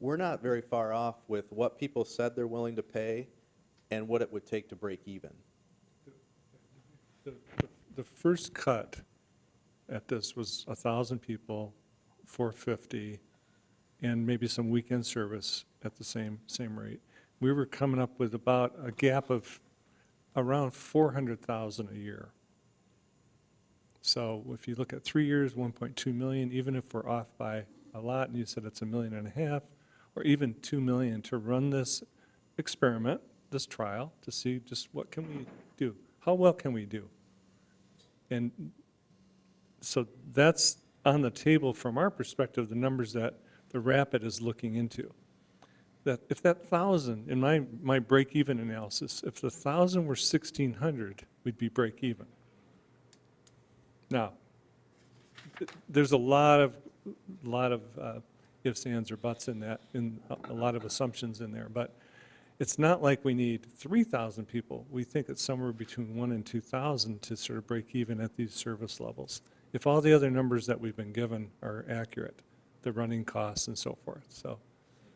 we're not very far off with what people said they're willing to pay and what it would take to break even. The first cut at this was 1,000 people, 450, and maybe some weekend service at the same rate. We were coming up with about a gap of around 400,000 a year. So if you look at 3 years, 1.2 million, even if we're off by a lot, and you said it's $1.5 million, or even 2 million to run this experiment, this trial, to see just what can we do? How well can we do? And so that's on the table from our perspective, the numbers that the Rapid is looking into. That if that 1,000, in my break-even analysis, if the 1,000 were 1,600, we'd be break-even. Now, there's a lot of ifs, ands, or buts in that, in a lot of assumptions in there, but it's not like we need 3,000 people. We think it's somewhere between 1,000 and 2,000 to sort of break even at these service levels. If all the other numbers that we've been given are accurate, the running costs and so forth, so.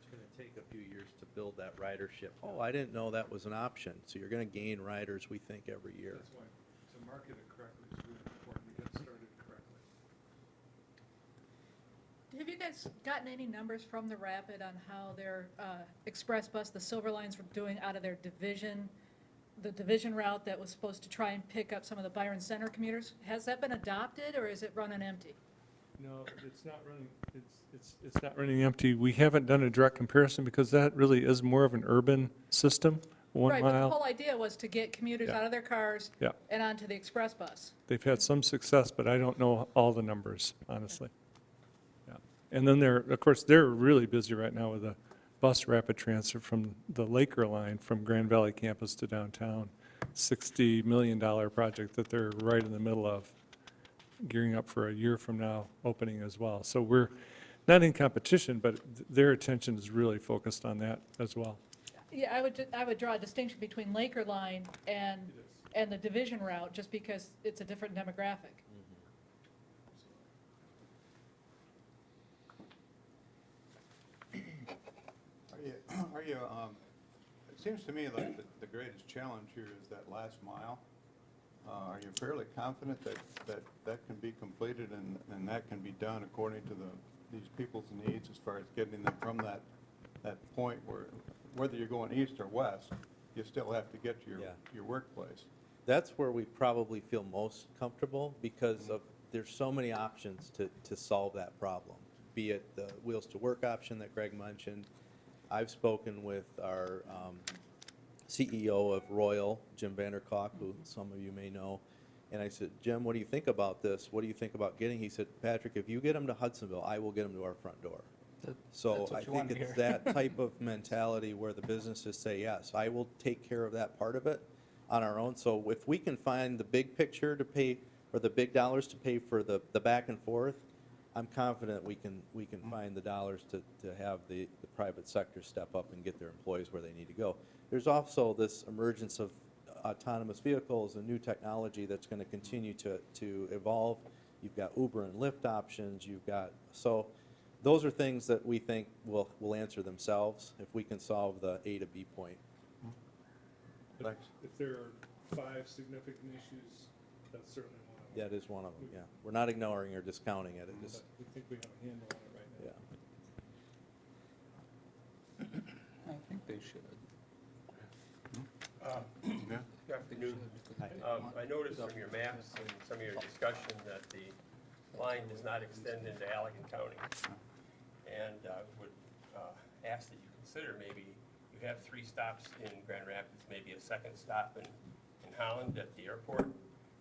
It's going to take a few years to build that ridership. Oh, I didn't know that was an option. So you're going to gain riders, we think, every year. That's why to market it correctly is really important, to get started correctly. Have you guys gotten any numbers from the Rapid on how their express bus, the Silver Lines, were doing out of their division, the division route that was supposed to try and pick up some of the Byron Center commuters? Has that been adopted, or is it running empty? No, it's not running, it's not running empty. We haven't done a direct comparison because that really is more of an urban system, 1 Right, but the mile. whole idea was to get commuters Yeah. out of their cars Yeah. and onto the express bus. They've had some success, but I don't know all the numbers, honestly. Yeah. And then of course, they're really busy right now with a bus rapid transfer from the Laker line from Grand Valley campus to downtown. $60 million project that they're right in the middle of, gearing up for a year from now opening as well. So we're not in competition, but their attention is really focused on that as well. Yeah, I would draw a distinction between Laker Line and the division route, just because it's a different demographic. It seems to me like the greatest challenge here is that last mile. Are you fairly confident that can be completed and that can be done according to these people's needs as far as getting them from that point where, whether you're going east or west, you still have to get to Yeah. your workplace. That's where we probably feel most comfortable because of, there's so many options to solve that problem. Be it the Wheels to Work option that Greg mentioned. I've spoken with our CEO of Royal, Jim Vanderkalk, who some of you may know. And I said, Jim, what do you think about this? What do you think about getting? He said, Patrick, if you get them to Hudsonville, I will get them to our front door. So That's what I you think wanted to it's hear. that type of mentality where the businesses say, yes, I will take care of that part of it on our own. So if we can find the big picture to pay, or the big dollars to pay for the back and forth, I'm confident we can find the dollars to have the private sector step up and get their employees where they need to go. There's also this emergence of autonomous vehicles and new technology that's going to continue to evolve. You've got Uber and Lyft options, you've got, so those are things that we think will answer themselves if we can solve the A to B point. Thanks. If there are 5 significant issues, that's certainly one of them. That is one of them, yeah. We're not ignoring or discounting it, it just, But we think we have a handle on it right now. yeah. I think they should. Yeah. Good afternoon. I noticed from your maps and some of your discussion that the line does not extend into Allegan County. And would ask that you consider maybe, you have 3 stops in Grand Rapids, maybe a second stop in Holland at the airport,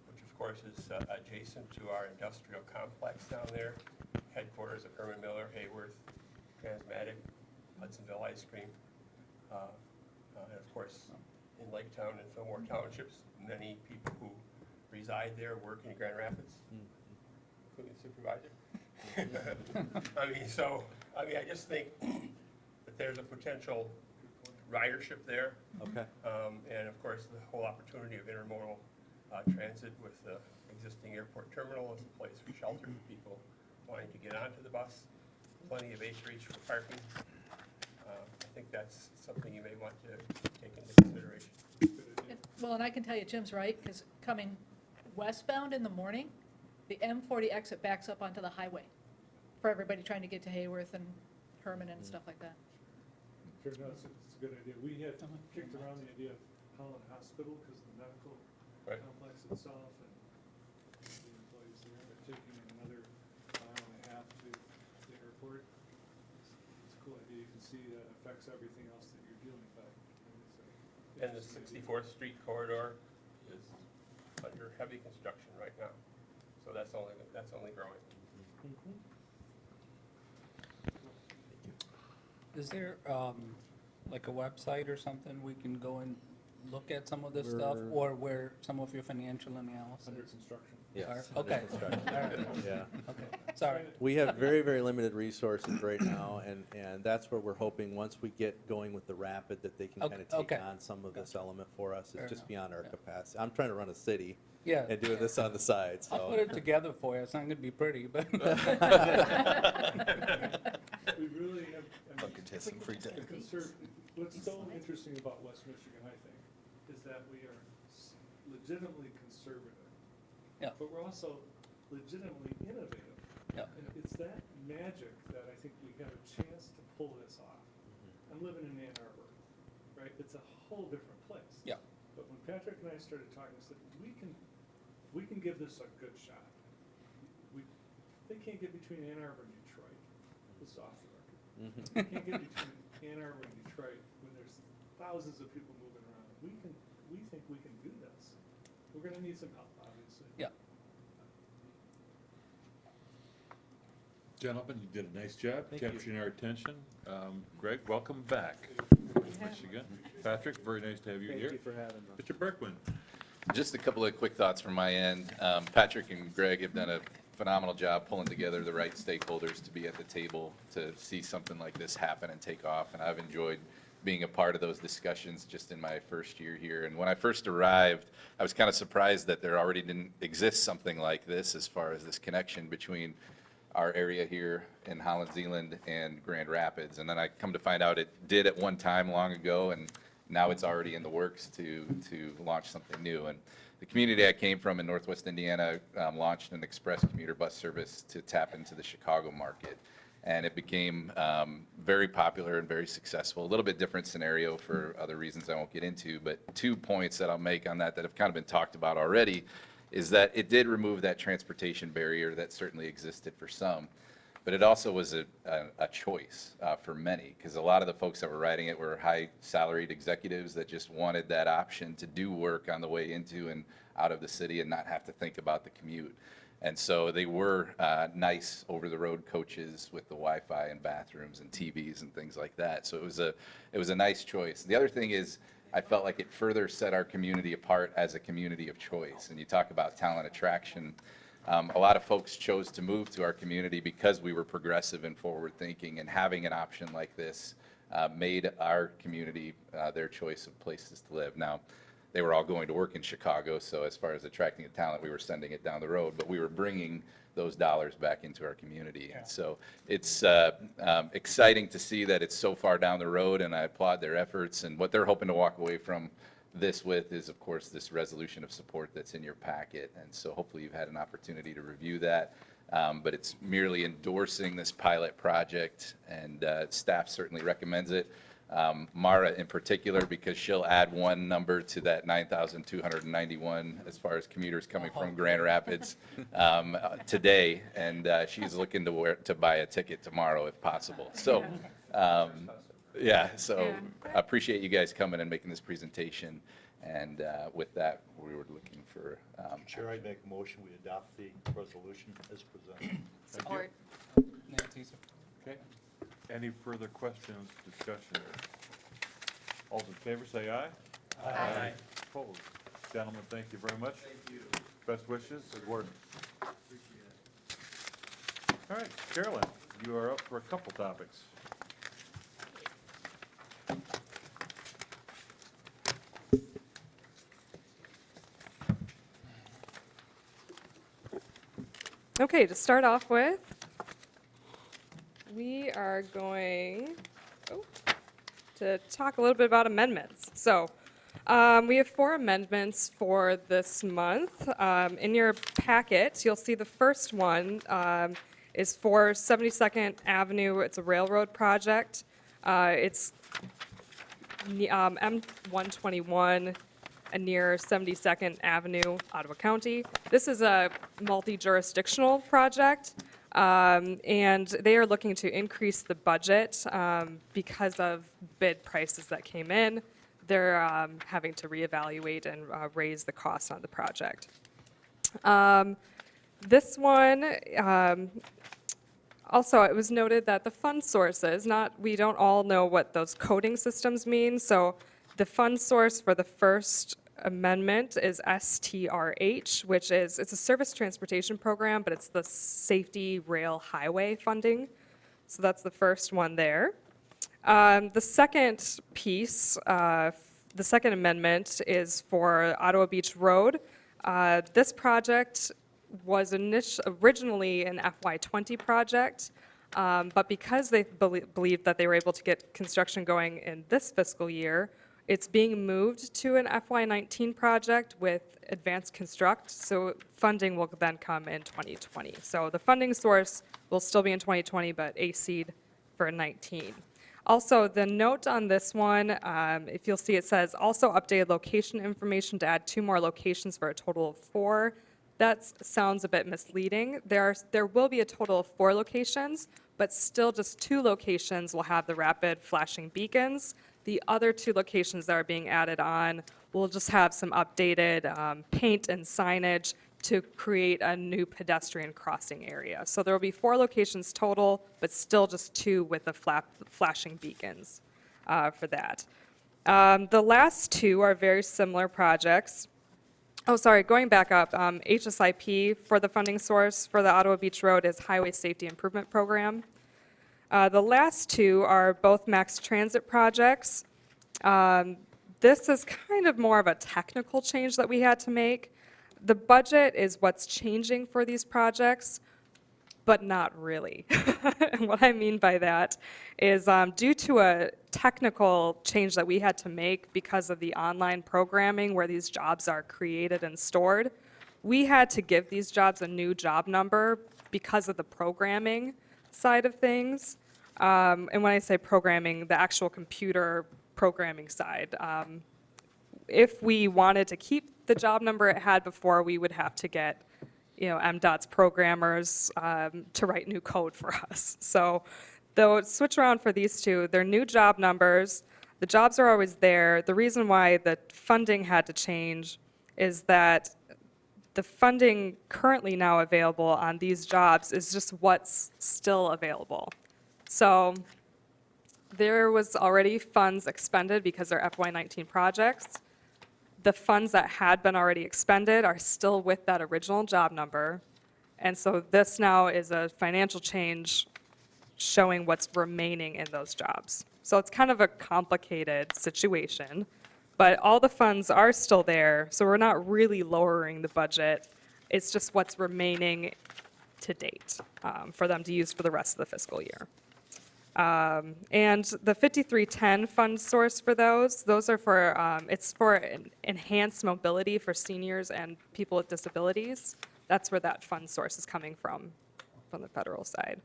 which of course is adjacent to our industrial complex down there, headquarters of Herman Miller, Hayworth, Transmatic, Hudsonville Ice Cream, and of course in Lake Town and Fillmore Townships, many people who reside there work in Grand Rapids, including the supervisor. I just think that there's a potential ridership there. Okay. And of course, the whole opportunity of intermodal transit with the existing airport terminal as a place for shelter for people wanting to get onto the bus, plenty of acreage for parking. I think that's something you may want to take into consideration. Well, and I can tell you, Jim's right, because coming westbound in the morning, the M40 exit backs up onto the highway for everybody trying to get to Hayworth and Herman and stuff like that. Sure, no, it's a good idea. We had kicked around the idea of Holland Hospital because of the medical Right. complex itself and the employees there, but taking another 1.5 miles to the airport, it's a cool idea. You can see that affects everything else that you're doing, but And the 64th Street corridor is under heavy construction right now, so that's only growing. Is there, like a website or something we can go and look at some of this stuff, or where some of your financial analysis? under construction. Yes. Are- okay. under construction. All right. Yeah. Okay, sorry. We have very, very limited resources right now, and that's where we're hoping, once we get going with the rapid, that they can Okay, kind of take okay. on some of this element for us. Fair It's just enough, beyond our yeah. capacity. I'm trying to run a city Yeah. and doing this on the side, I'll put so. it together for you. It's not gonna be pretty, but. We really have, I mean, some free the what's so interesting about West Michigan, I think, is that we are legitimately conservative. Yeah. But we're also legitimately innovative. Yeah. And it's that magic that I think we have a chance to pull this off. I'm living in Ann Arbor, right? It's a whole different place. Yeah. But when Patrick and I started talking, I said, we can give this a good shot. They can't get between Ann Arbor and Detroit. This is off the record. They can't get between Ann Arbor and Detroit when there's thousands of people moving around. We think we can do this. We're gonna need some help, obviously. Yeah. Gentlemen, you did a nice job Thank you. capturing our attention. Greg, welcome back to Michigan. Patrick, very nice to have you here. Thank you for having us. Mr. Berkman. Just a couple of quick thoughts from my end. Patrick and Greg have done a phenomenal job pulling together the right stakeholders to be at the table to see something like this happen and take off. And I've enjoyed being a part of those discussions just in my first year here. And when I first arrived, I was kind of surprised that there already didn't exist something like this as far as this connection between our area here in Holland, Zeeland and Grand Rapids. And then I come to find out it did at one time long ago, and now it's already in the works to launch something new. And the community I came from in Northwest Indiana launched an express commuter bus service to tap into the Chicago market. And it became very popular and very successful. A little bit different scenario for other reasons I won't get into, but 2 points that I'll make on that have kind of been talked about already is that it did remove that transportation barrier that certainly existed for some, but it also was a choice for many, because a lot of the folks that were riding it were high salaried executives that just wanted that option to do work on the way into and out of the city and not have to think about the commute. And so they were nice over-the-road coaches with the Wi-Fi and bathrooms and TVs and things like that. So it was a nice choice. The other thing is, I felt like it further set our community apart as a community of choice. And you talk about talent attraction. A lot of folks chose to move to our community because we were progressive and forward-thinking, and having an option like this made our community their choice of places to live. Now, they were all going to work in Chicago, so as far as attracting the talent, we were sending it down the road, but we were bringing those dollars back into our community. And so it's exciting to see that it's so far down the road, and I applaud their efforts. And what they're hoping to walk away from this with is, of course, this resolution of support that's in your packet. And so hopefully you've had an opportunity to review that. But it's merely endorsing this pilot project, and staff certainly recommends it. Mara in particular, because she'll add one number to that 9,291 as far as commuters coming from Grand Rapids today, and she's looking to buy a ticket tomorrow if possible. So, yeah, so I appreciate you guys coming and making this presentation. And with that, we were looking for. Chair, I make a motion, we adopt the resolution as presented. Support. Okay. Any further questions, discussion? All in favor, say aye. Aye. Opposed? Gentlemen, thank you very much. Thank you. Best wishes. Good work. Appreciate it. All right, Carolyn, you are up for a couple topics. Okay, to start off with, we are going to talk a little bit about amendments. So we have 4 amendments for this month. In your packet, you'll see the first one is for 72nd Avenue. It's a railroad project. It's M121 near 72nd Avenue, Ottawa County. This is a multi-jurisdictional project. And they are looking to increase the budget because of bid prices that came in. They're having to reevaluate and raise the cost on the project. This one, also, it was noted that the fund sources, we don't all know what those coding systems mean. So the fund source for the first amendment is STRH, which is, it's a service transportation program, but it's the safety rail highway funding. So that's the first one there. The second piece, the second amendment is for Ottawa Beach Road. This project was originally an FY20 project, but because they believed that they were able to get construction going in this fiscal year, it's being moved to an FY19 project with advanced construct, so funding will then come in 2020. So the funding source will still be in 2020, but AC'd for 19. Also, the note on this one, if you'll see, it says also updated location information to add 2 more locations for a total of 4. That sounds a bit misleading. There will be a total of 4 locations, but still just 2 locations will have the rapid flashing beacons. The other 2 locations that are being added on will just have some updated paint and signage to create a new pedestrian crossing area. So there will be 4 locations total, but still just 2 with the flashing beacons for that. The last 2 are very similar projects. Oh, sorry, going back up, HSIP for the funding source for the Ottawa Beach Road is Highway Safety Improvement Program. The last 2 are both MACC transit projects. This is kind of more of a technical change that we had to make. The budget is what's changing for these projects, but not really. And what I mean by that is due to a technical change that we had to make because of the online programming where these jobs are created and stored, we had to give these jobs a new job number because of the programming. side of things. And when I say programming, the actual computer programming side. If we wanted to keep the job number it had before, we would have to get, MDOT's programmers to write new code for us. So they'll switch around for these two. They're new job numbers. The jobs are always there. The reason why the funding had to change is that the funding currently now available on these jobs is just what's still available. So there was already funds expended because they're FY19 projects. The funds that had been already expended are still with that original job number. And so this now is a financial change showing what's remaining in those jobs. So it's kind of a complicated situation, but all the funds are still there, so we're not really lowering the budget. It's just what's remaining to date for them to use for the rest of the fiscal year. And the 5310 fund source for those are for, it's for enhanced mobility for seniors and people with disabilities. That's where that fund source is coming from the federal side.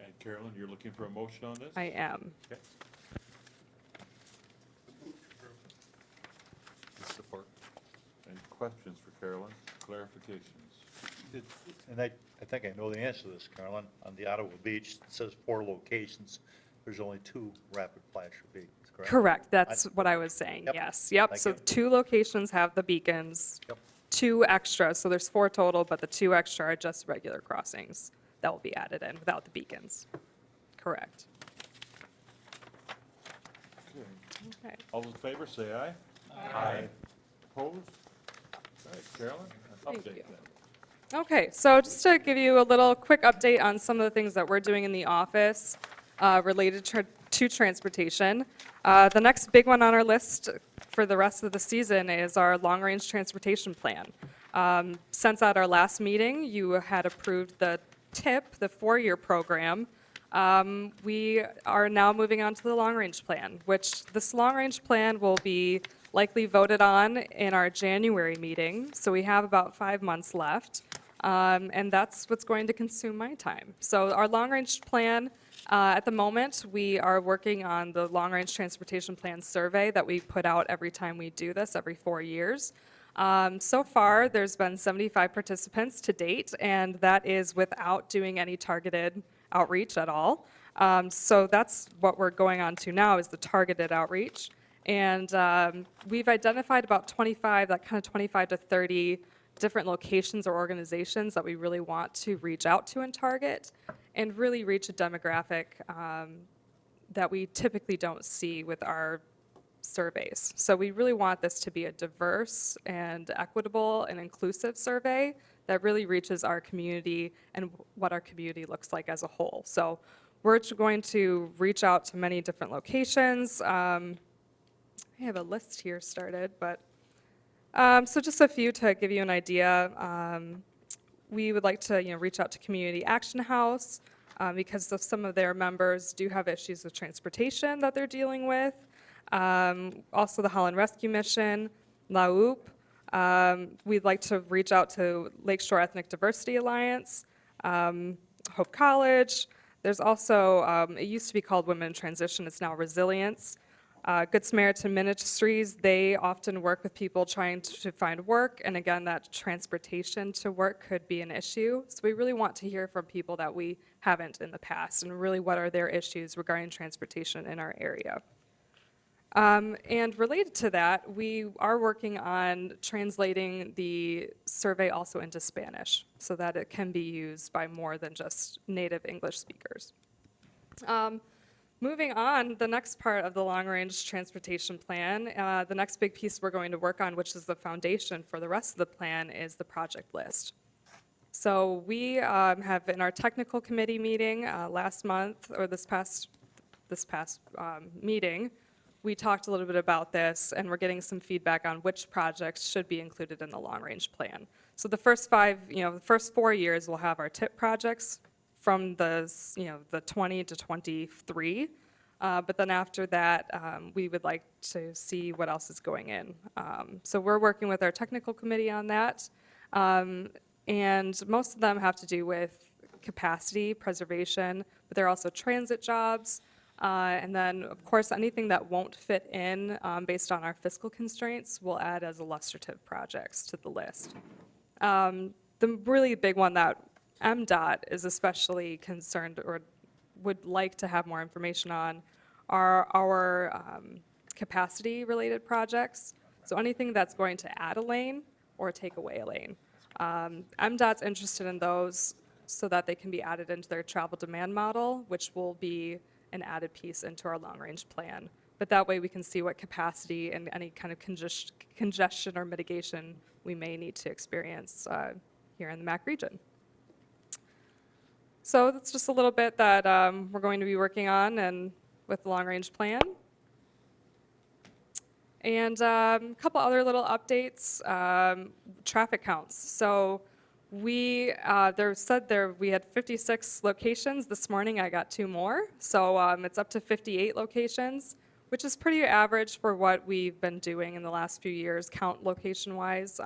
And Carolyn, you're looking for a motion on this? I am. Okay. Support. Any questions for Carolyn? Clarifications? And I think I know the answer to this, Carolyn. On the Ottawa Beach, it says 4 locations. There's only 2 rapid flash beacons, correct? Correct, that's what I was saying, Yep. yes. Yep, Thank so you. 2 locations have the beacons. Yep. 2 extra, so there's 4 total, but the 2 extra are just regular crossings that will be added in without the beacons. Correct. Okay. Okay. All those in favor, say aye. Aye. Opposed? All right, Carolyn, Thank update you. then. Okay, so just to give you a little quick update on some of the things that we're doing in the office related to transportation. The next big one on our list for the rest of the season is our long-range transportation plan. Since at our last meeting, you had approved the TIP, the 4-year program. We are now moving on to the long-range plan, which this long-range plan will be likely voted on in our January meeting. So we have about 5 months left, and that's what's going to consume my time. So our long-range plan, at the moment, we are working on the long-range transportation plan survey that we put out every time we do this, every 4 years. So far, there's been 75 participants to date, and that is without doing any targeted outreach at all. So that's what we're going on to now is the targeted outreach. And we've identified about 25 to 30 different locations or organizations that we really want to reach out to and target and really reach a demographic that we typically don't see with our surveys. So we really want this to be a diverse and equitable and inclusive survey that really reaches our community and what our community looks like as a whole. So we're going to reach out to many different locations. I have a list here started, but so just a few to give you an idea. We would like to reach out to Community Action House because some of their members do have issues with transportation that they're dealing with. Also the Holland Rescue Mission, LAUP. We'd like to reach out to Lakeshore Ethnic Diversity Alliance, Hope College. There's also, it used to be called Women in Transition, it's now Resilience. Good Samaritan Ministries, they often work with people trying to find work, and again, that transportation to work could be an issue. So we really want to hear from people that we haven't in the past, and really what are their issues regarding transportation in our area. And related to that, we are working on translating the survey also into Spanish so that it can be used by more than just native English speakers. Moving on, the next part of the long-range transportation plan, the next big piece we're going to work on, which is the foundation for the rest of the plan, is the project list. So we have in our technical committee meeting last month, or this past meeting, we talked a little bit about this, and we're getting some feedback on which projects should be included in the long-range plan. So the first 4 years, we'll have our TIP projects from the 20 to 23, but then after that, we would like to see what else is going in. So we're working with our technical committee on that, and most of them have to do with capacity, preservation, but there are also transit jobs. And then, of course, anything that won't fit in based on our fiscal constraints, we'll add as illustrative projects to the list. The really big one that MDOT is especially concerned or would like to have more information on are our capacity-related projects. So anything that's going to add a lane or take away a lane. MDOT's interested in those so that they can be added into their travel demand model, which will be an added piece into our long-range plan. But that way we can see what capacity and any kind of congestion or mitigation we may need to experience here in the MACC region. So that's just a little bit that we're going to be working on and with the long-range plan. And a couple other little updates, traffic counts. So we we had 56 locations. This morning I got 2 more. So it's up to 58 locations, which is pretty average for what we've been doing in the last few years, count location-wise.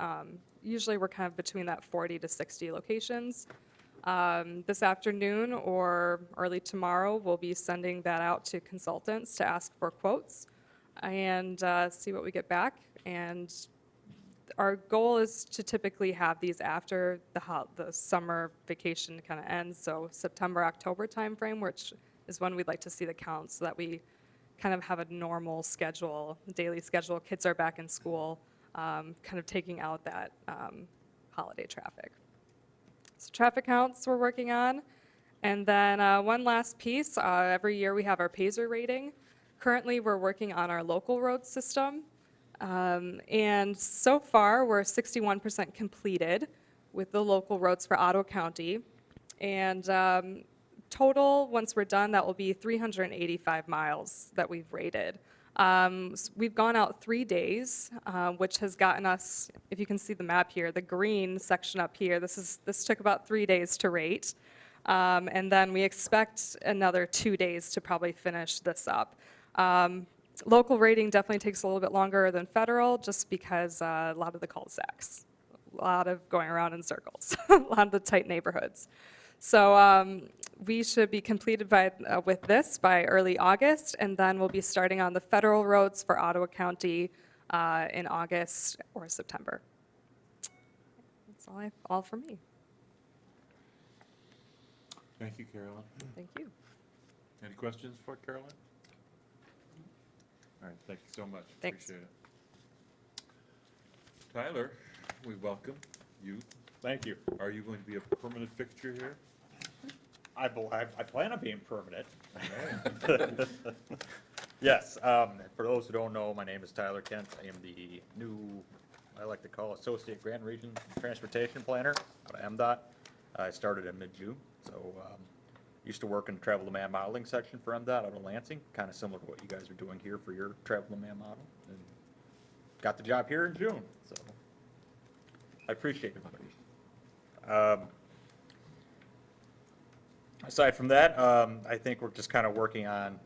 Usually we're kind of between that 40 to 60 locations. This afternoon or early tomorrow, we'll be sending that out to consultants to ask for quotes and see what we get back. And our goal is to typically have these after the summer vacation kind of ends, so September, October timeframe, which is when we'd like to see the counts so that we kind of have a normal schedule, daily schedule. Kids are back in school, kind of taking out that holiday traffic. So traffic counts we're working on. And then one last piece, every year we have our PASER rating. Currently we're working on our local road system. And so far we're 61% completed with the local roads for Ottawa County. And total, once we're done, that will be 385 miles that we've rated. We've gone out 3 days, which has gotten us, if you can see the map here, the green section up here, this took about 3 days to rate. And then we expect another 2 days to probably finish this up. Local rating definitely takes a little bit longer than federal just because a lot of the cul-de-sacs, a lot of going around in circles, a lot of the tight neighborhoods. So we should be completed with this by early August, and then we'll be starting on the federal roads for Ottawa County in August or September. That's all for me. Thank you, Carolyn. Thank you. Any questions for Carolyn? All right, thank you so much. Thanks. Appreciate it. Tyler, we welcome you. Thank you. Are you going to be a permanent fixture here? I plan on being permanent. Yes, for those who don't know, my name is Tyler Kent. I am the new, I like to call Associate Grand Region Transportation Planner out of MDOT. I started in mid-June, so used to work in the travel demand modeling section for MDOT out of Lansing, kind of similar to what you guys are doing here for your travel demand model. And got the job here in June, so I appreciate it. Aside from that, I think we're just kind of working on,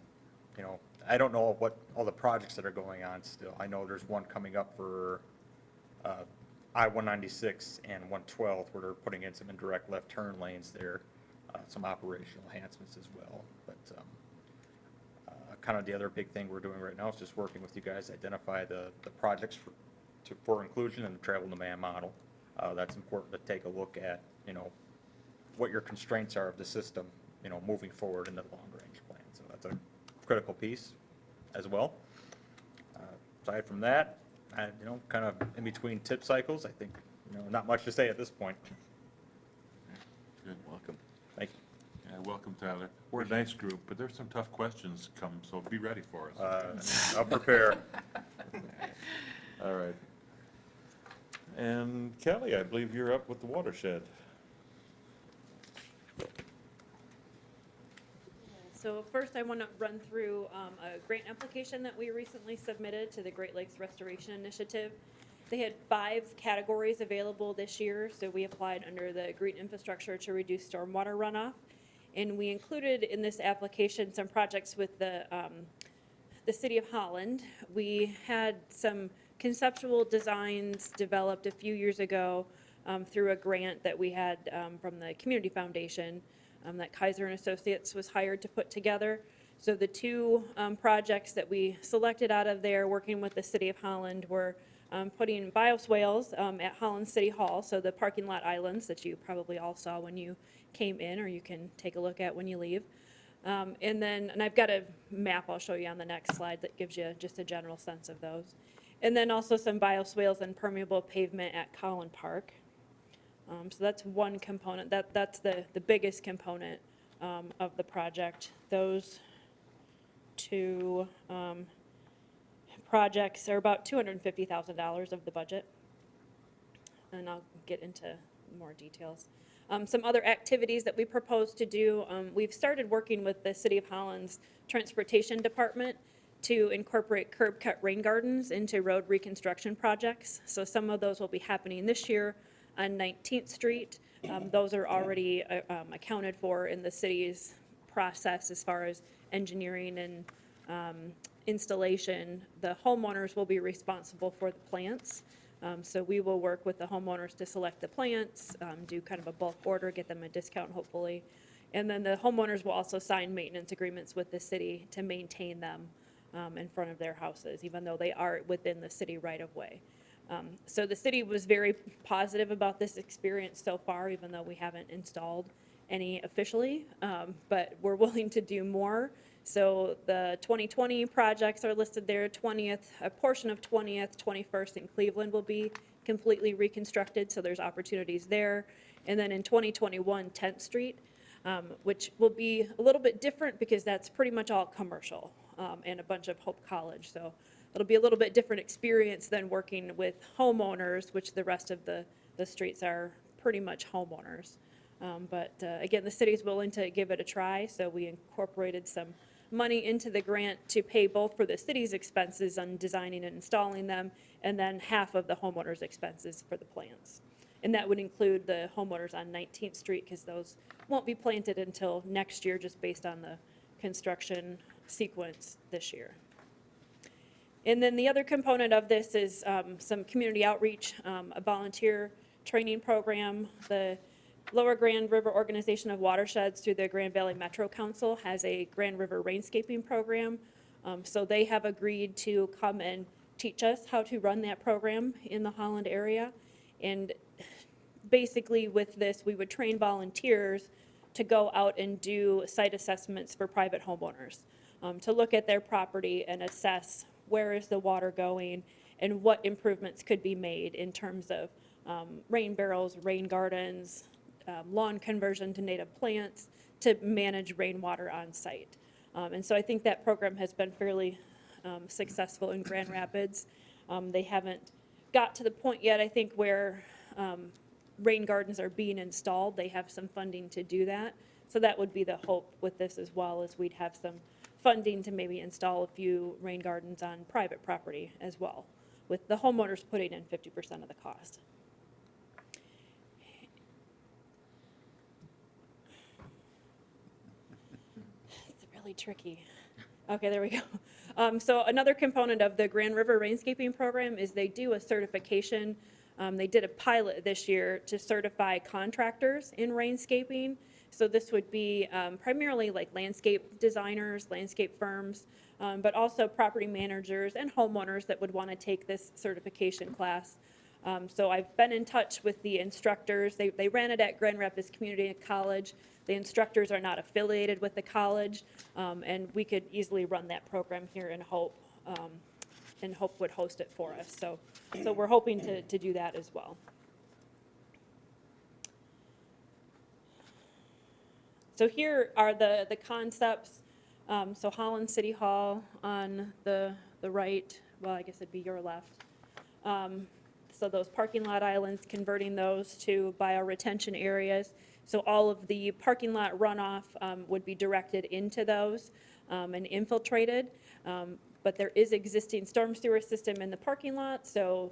I don't know what all the projects that are going on still. I know there's one coming up for I-196 and 112 where they're putting in some indirect left turn lanes there, some operational enhancements as well. But kind of the other big thing we're doing right now is just working with you guys to identify the projects for inclusion in the travel demand model. That's important to take a look at, what your constraints are of the system, moving forward in the long-range plan. So that's a critical piece as well. Aside from that, kind of in between tip cycles, I think, not much to say at this point. Good, welcome. Thank you. Yeah, welcome, Tyler. We're a nice group, but there's some tough questions come, so be ready for us. I'll prepare. All right. And Kelly, I believe you're up with the watershed. So first I want to run through a grant application that we recently submitted to the Great Lakes Restoration Initiative. They had 5 categories available this year, so we applied under the green infrastructure to reduce stormwater runoff. And we included in this application some projects with the City of Holland. We had some conceptual designs developed a few years ago through a grant that we had from the Community Foundation. that Kaiser and Associates was hired to put together. So the two projects that we selected out of there, working with the City of Holland, were putting bioswales at Holland City Hall, so the parking lot islands that you probably all saw when you came in, or you can take a look at when you leave. And I've got a map I'll show you on the next slide that gives you just a general sense of those. And then also some bioswales and permeable pavement at Collin Park. So that's one component. That's the biggest component of the project. Those two projects are about $250,000 of the budget. And I'll get into more details. Some other activities that we propose to do, we've started working with the City of Holland's Transportation Department to incorporate curb cut rain gardens into road reconstruction projects. So some of those will be happening this year on 19th Street. Those are already accounted for in the city's process as far as engineering and installation. The homeowners will be responsible for the plants. So we will work with the homeowners to select the plants, do kind of a bulk order, get them a discount hopefully. And then the homeowners will also sign maintenance agreements with the city to maintain them in front of their houses, even though they are within the city right of way. So the city was very positive about this experience so far, even though we haven't installed any officially, but we're willing to do more. So the 2020 projects are listed there. 20th, a portion of 20th, 21st in Cleveland will be completely reconstructed, so there's opportunities there. And then in 2021, 10th Street, which will be a little bit different because that's pretty much all commercial and a bunch of Hope College. So it'll be a little bit different experience than working with homeowners, which the rest of the streets are pretty much homeowners. But again, the city's willing to give it a try, so we incorporated some money into the grant to pay both for the city's expenses on designing and installing them, and then half of the homeowners' expenses for the plants. And that would include the homeowners on 19th Street, because those won't be planted until next year, just based on the construction sequence this year. And then the other component of this is some community outreach, a volunteer training program. The Lower Grand River Organization of Watersheds through the Grand Valley Metro Council has a Grand River rainscaping program. So they have agreed to come and teach us how to run that program in the Holland area. And basically with this, we would train volunteers to go out and do site assessments for private homeowners, to look at their property and assess where is the water going and what improvements could be made in terms of rain barrels, rain gardens, lawn conversion to native plants to manage rainwater on site. And so I think that program has been fairly successful in Grand Rapids. They haven't got to the point yet, I think, where rain gardens are being installed. They have some funding to do that. So that would be the hope with this as well, as we'd have some funding to maybe install a few rain gardens on private property as well, with the homeowners putting in 50% of the cost. Tricky. Okay, there we go. So another component of the Grand River Rainscaping Program is they do a certification. They did a pilot this year to certify contractors in rainscaping. So this would be primarily like landscape designers, landscape firms, but also property managers and homeowners that would want to take this certification class. So I've been in touch with the instructors. They ran it at Grand Rapids Community College. The instructors are not affiliated with the college, and we could easily run that program here in Hope, and Hope would host it for us. So we're hoping to do that as well. So here are the concepts. So Holland City Hall on the right, well, I guess it'd be your left. So those parking lot islands, converting those to bioretention areas. So all of the parking lot runoff would be directed into those and infiltrated. But there is existing storm sewer system in the parking lot, so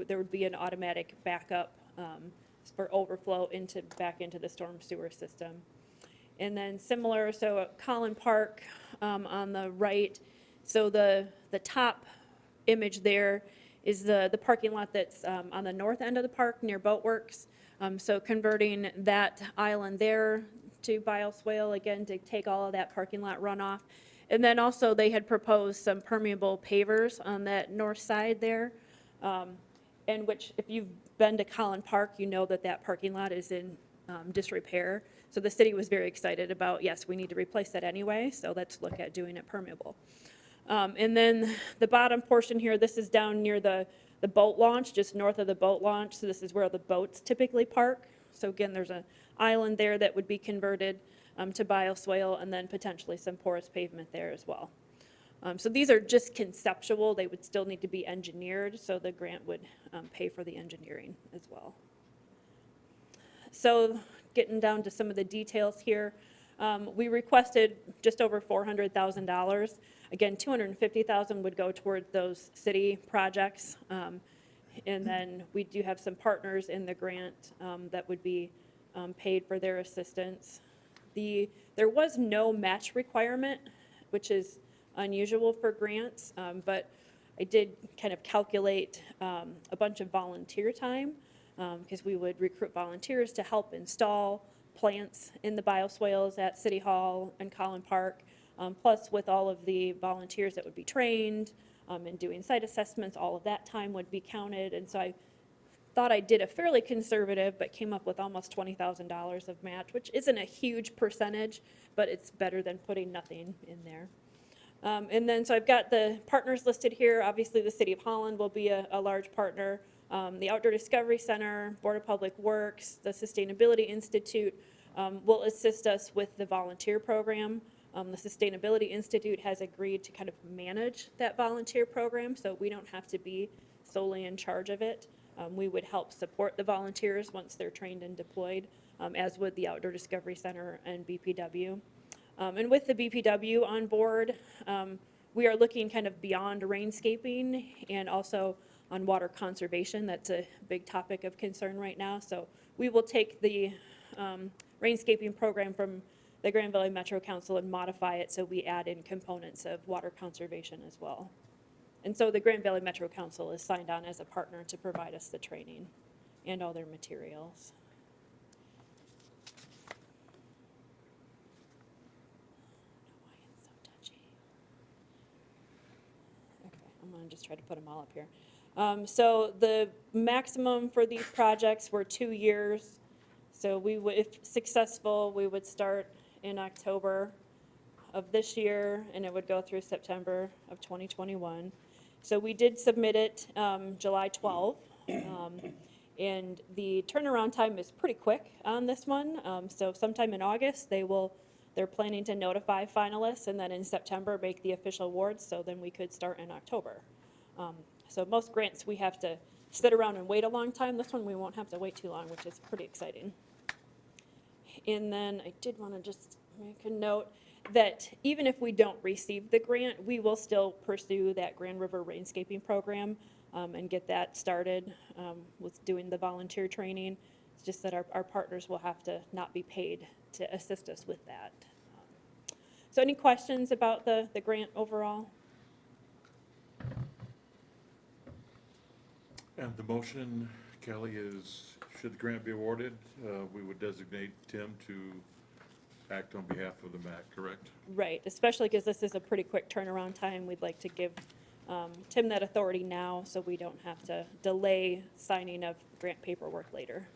there would be an automatic backup for overflow back into the storm sewer system. And then similar, so at Collin Park on the right, so the top image there is the parking lot that's on the north end of the park near Boatworks. So converting that island there to bioswale, again, to take all of that parking lot runoff. And then also, they had proposed some permeable pavers on that north side there, and which, if you've been to Collin Park, you know that that parking lot is in disrepair. So the city was very excited about, yes, we need to replace that anyway, so let's look at doing it permeable. And then the bottom portion here, this is down near the boat launch, just north of the boat launch. So this is where the boats typically park. So again, there's an island there that would be converted to bioswale, and then potentially some porous pavement there as well. So these are just conceptual. They would still need to be engineered, so the grant would pay for the engineering as well. So getting down to some of the details here, we requested just over $400,000. Again, $250,000 would go toward those city projects. And then we do have some partners in the grant that would be paid for their assistance. There was no match requirement, which is unusual for grants, but I did kind of calculate a bunch of volunteer time, because we would recruit volunteers to help install plants in the bioswales at City Hall and Collin Park, plus with all of the volunteers that would be trained and doing site assessments, all of that time would be counted. And so I thought I did a fairly conservative, but came up with almost $20,000 of match, which isn't a huge percentage, but it's better than putting nothing in there. And then, so I've got the partners listed here. Obviously, the City of Holland will be a large partner. The Outdoor Discovery Center, Board of Public Works, the Sustainability Institute will assist us with the volunteer program. The Sustainability Institute has agreed to kind of manage that volunteer program, so we don't have to be solely in charge of it. We would help support the volunteers once they're trained and deployed, as would the Outdoor Discovery Center and BPW. And with the BPW on board, we are looking kind of beyond rainscaping and also on water conservation. That's a big topic of concern right now. So we will take the rainscaping program from the Grand Valley Metro Council and modify it so we add in components of water conservation as well. And so the Grand Valley Metro Council is signed on as a partner to provide us the training and all their materials. I'm going to just try to put them all up here. So the maximum for these projects were 2 years. So we would, if successful, we would start in October of this year, and it would go through September of 2021. So we did submit it July 12th, and the turnaround time is pretty quick on this one. So sometime in August, they're planning to notify finalists, and then in September make the official awards, so then we could start in October. So most grants we have to sit around and wait a long time. This one we won't have to wait too long, which is pretty exciting. And then I did want to just make a note that even if we don't receive the grant, we will still pursue that Grand River Rainscaping Program and get that started with doing the volunteer training. It's just that our partners will have to not be paid to assist us with that. So any questions about the grant overall? And the motion, Kelly, is, should the grant be awarded, we would designate Tim to act on behalf of the MACC, correct? Right, especially because this is a pretty quick turnaround time. We'd like to give Tim that authority now so we don't have to delay signing of grant paperwork later.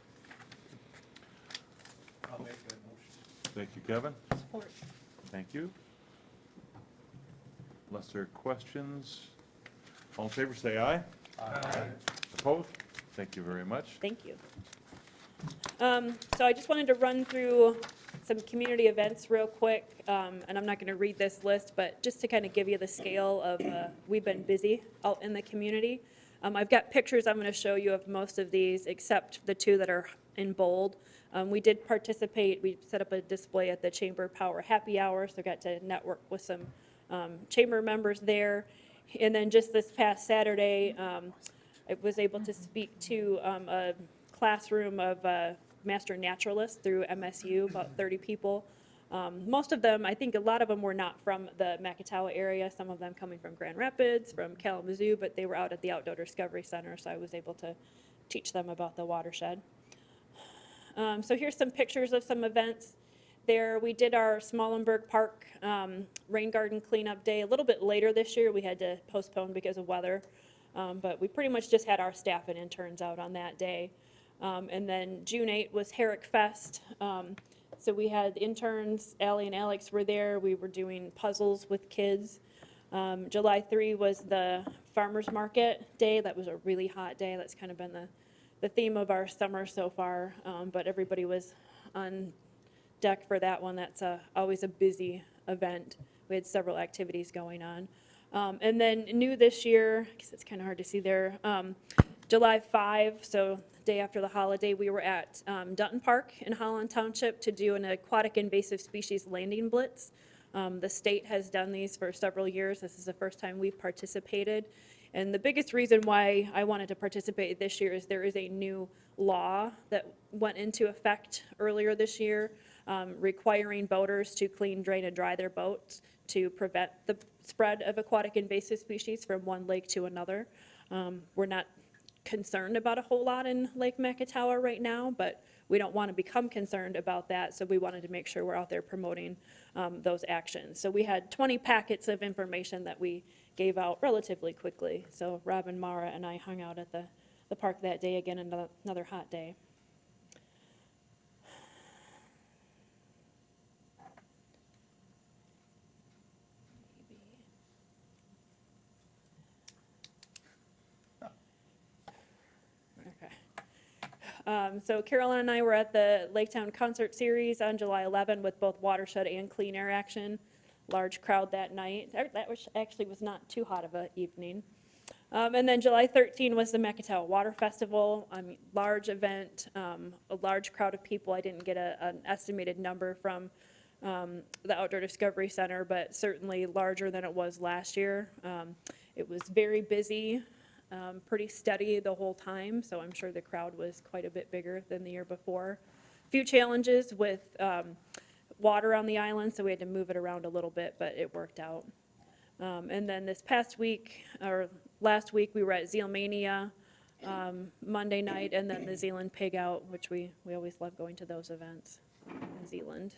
I'll make that motion. Thank you, Kevin. Support. Thank you. Unless there are questions, all in favor say aye. Aye. Opposed? Thank you very much. Thank you. So I just wanted to run through some community events real quick, and I'm not going to read this list, but just to kind of give you the scale of we've been busy out in the community. I've got pictures I'm going to show you of most of these, except the two that are in bold. We did participate. We set up a display at the Chamber Power Happy Hour, so got to network with some chamber members there. And then just this past Saturday, I was able to speak to a classroom of master naturalists through MSU, about 30 people. Most of them, I think a lot of them were not from the Macatawa area, some of them coming from Grand Rapids, from Kalamazoo, but they were out at the Outdoor Discovery Center, so I was able to teach them about the watershed. So here's some pictures of some events. there. We did our Smallenberg Park rain garden cleanup day a little bit later this year. We had to postpone because of weather. But we pretty much just had our staff and interns out on that day. And then June 8th was Herrick Fest. So we had interns, Allie and Alex were there. We were doing puzzles with kids. July 3 was the farmer's market day. That was a really hot day. That's kind of been the theme of our summer so far. But everybody was on deck for that one. That's always a busy event. We had several activities going on. And then new this year, I guess it's kind of hard to see there, July 5, so the day after the holiday, we were at Dutton Park in Holland Township to do an aquatic invasive species landing blitz. The state has done these for several years. This is the first time we've participated. And the biggest reason why I wanted to participate this year is there is a new law that went into effect earlier this year requiring boaters to clean, drain, and dry their boats to prevent the spread of aquatic invasive species from one lake to another. We're not concerned about a whole lot in Lake Macatawa right now, but we don't want to become concerned about that, so we wanted to make sure we're out there promoting those actions. So we had 20 packets of information that we gave out relatively quickly. So Rob and Mara and I hung out at the park that day, again, another hot day. So Carolyn and I were at the Laketown Concert Series on July 11 with both watershed and clean air action. Large crowd that night. That was actually was not too hot of an evening. And then July 13 was the Macatawa Water Festival. Large event, a large crowd of people. I didn't get an estimated number from the Outdoor Discovery Center, but certainly larger than it was last year. It was very busy. Pretty steady the whole time, so I'm sure the crowd was quite a bit bigger than the year before. A few challenges with water on the island, so we had to move it around a little bit, but it worked out. And then this past week, or last week, we were at Zealmania Monday night, and then the Zealand Pig Out, which we always love going to those events in Zealand.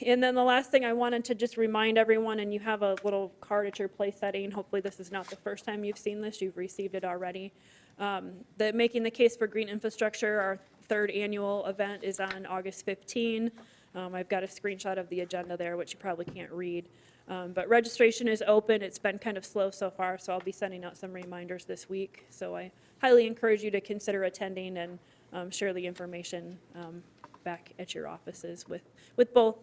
And then the last thing I wanted to just remind everyone, and you have a little card at your place setting, hopefully this is not the first time you've seen this, you've received it already. The Making the Case for Green Infrastructure, our third annual event, is on August 15. I've got a screenshot of the agenda there, which you probably can't read. But registration is open. It's been kind of slow so far, so I'll be sending out some reminders this week. So I highly encourage you to consider attending and share the information back at your offices with both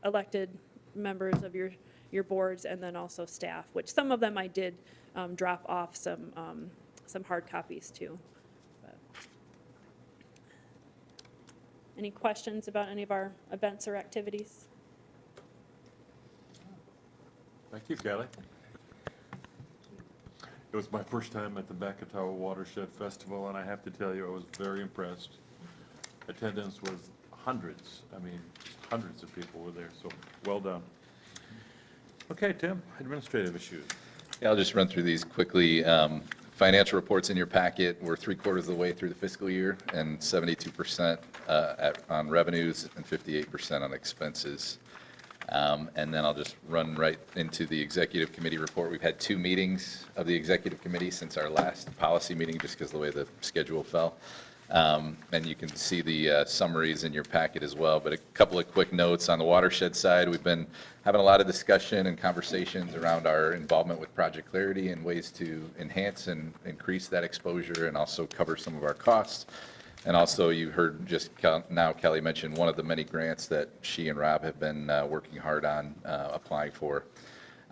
elected members of your boards and then also staff, which some of them I did drop off some hard copies too. But any questions about any of our events or activities? Thank you, Kelly. It was my first time at the Macatawa Watershed Festival, and I have to tell you, I was very impressed. Attendance was hundreds. I mean, hundreds of people were there, so well done. Okay, Tim, administrative issues. Yeah, I'll just run through these quickly. Financial reports in your packet. We're 3/4 of the way through the fiscal year and 72% on revenues and 58% on expenses. And then I'll just run right into the executive committee report. We've had 2 meetings of the executive committee since our last policy meeting, just because of the way the schedule fell. And you can see the summaries in your packet as well. But a couple of quick notes on the watershed side. We've been having a lot of discussion and conversations around our involvement with Project Clarity and ways to enhance and increase that exposure and also cover some of our costs. And also, you heard just now Kelly mentioned one of the many grants that she and Rob have been working hard on applying for.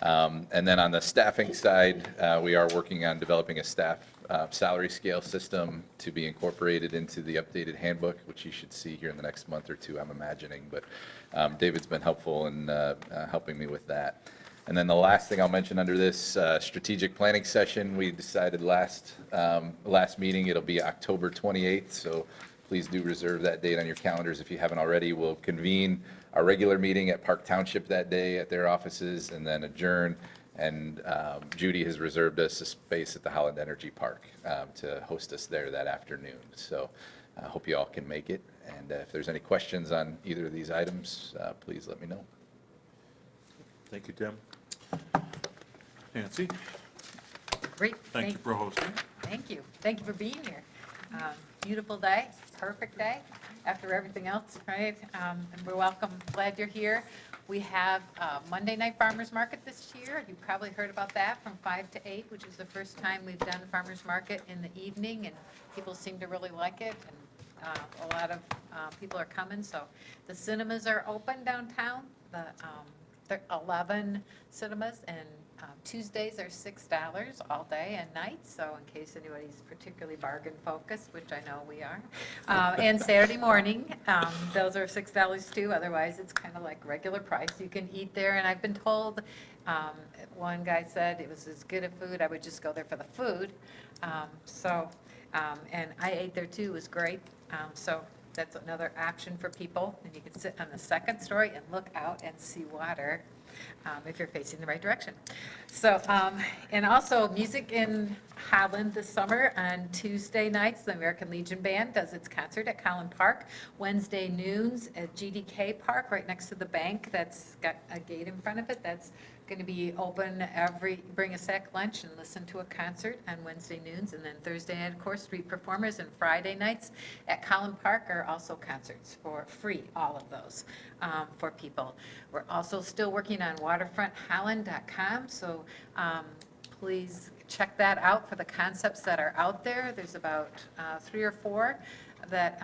And then on the staffing side, we are working on developing a staff salary scale system to be incorporated into the updated handbook, which you should see here in the next month or two, I'm imagining. But David's been helpful in helping me with that. And then the last thing I'll mention under this strategic planning session, we decided last meeting, it'll be October 28th. So please do reserve that date on your calendars if you haven't already. We'll convene our regular meeting at Park Township that day at their offices and then adjourn. And Judy has reserved us a space at the Holland Energy Park to host us there that afternoon. So I hope you all can make it. And if there's any questions on either of these items, please let me know. Thank you, Tim. Nancy, Great. thank you for hosting. Thank you. Thank you for being here. Beautiful day, perfect day after everything else, right? And we're welcome, glad you're here. We have Monday night farmers market this year. You've probably heard about that from 5 to 8, which is the first time we've done farmers market in the evening, and people seem to really like it. And a lot of people are coming, so the cinemas are open downtown. There are 11 cinemas, and Tuesdays are $6 all day and night, so in case anybody's particularly bargain focused, which I know we are. And Saturday morning, those are $6 too, otherwise it's kind of like regular price. You can eat there, and I've been told, one guy said it was as good a food, I would just go there for the food. And I ate there too, it was great. So that's another option for people, and you can sit on the second story and look out and see water. If you're facing the right direction. So, and also music in Holland this summer. On Tuesday nights, the American Legion Band does its concert at Collin Park. Wednesday noons at GDK Park, right next to the bank. That's got a gate in front of it. That's going to be open bring a sack lunch and listen to a concert on Wednesday noons. And then Thursday night, of course, street performers. And Friday nights at Collin Park are also concerts for free, all of those for people. We're also still working on waterfrontholland.com, so please check that out for the concepts that are out there. There's about 3 or 4 that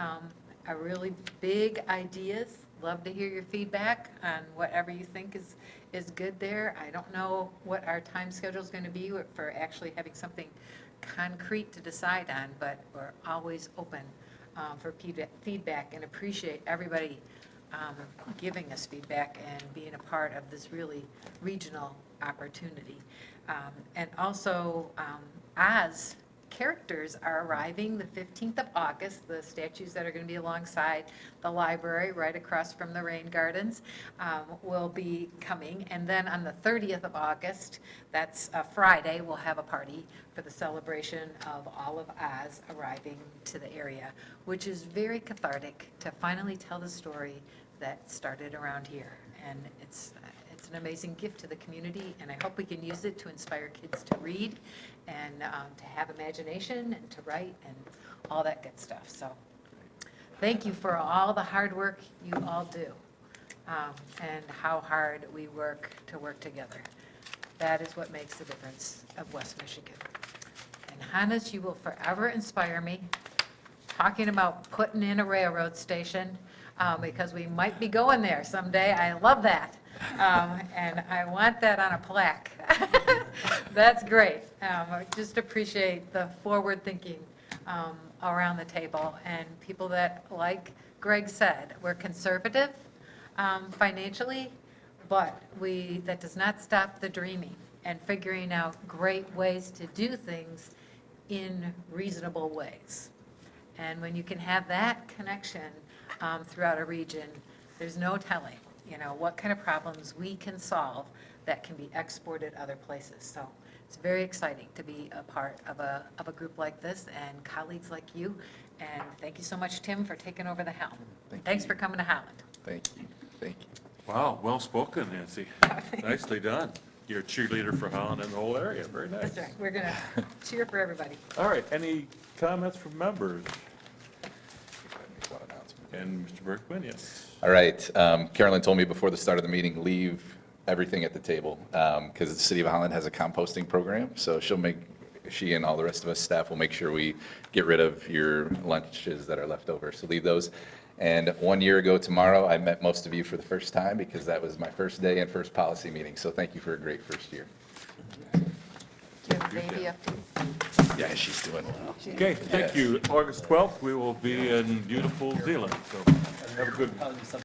are really big ideas. Love to hear your feedback on whatever you think is good there. I don't know what our time schedule is going to be for actually having something concrete to decide on, but we're always open for feedback and appreciate everybody giving us feedback and being a part of this really regional opportunity. And also, as characters are arriving the 15th of August, the statues that are going to be alongside the library right across from the rain gardens will be coming. And then on the 30th of August, that's a Friday, we'll have a party for the celebration of all of Oz arriving to the area, which is very cathartic to finally tell the story that started around here. And it's an amazing gift to the community, and I hope we can use it to inspire kids to read and to have imagination and to write and all that good stuff. So thank you for all the hard work you all do and how hard we work together. That is what makes the difference of West Michigan. And Hannes, you will forever inspire me, talking about putting in a railroad station, because we might be going there someday. I love that. And I want that on a plaque. That's great. I just appreciate the forward thinking around the table, and people that, like Greg said, we're conservative financially, but that does not stop the dreaming and figuring out great ways to do things in reasonable ways. And when you can have that connection throughout a region, there's no telling, what kind of problems we can solve that can be exported other places. So it's very exciting to be a part of a group like this and colleagues like you. And thank you so much, Tim, for taking over the helm. Thanks for coming to Holland. Thank you. Thank you. Wow, well spoken, Nancy. Nicely done. You're a cheerleader for Holland and the whole area. Very nice. That's right. We're going to cheer for everybody. All right, any comments from members? And Mr. Bergman, yes. All right. Carolyn told me before the start of the meeting, leave everything at the table, because the City of Holland has a composting program. So she and all the rest of us staff will make sure we get rid of your lunches that are left over. So leave those. And 1 year ago tomorrow, I met most of you for the first time, because that was my first day and first policy meeting. So thank you for a great first year. Do you have a baby up to? Yeah, she's doing well. Okay, thank you. August 12th, we will be in beautiful Zealand, so have a good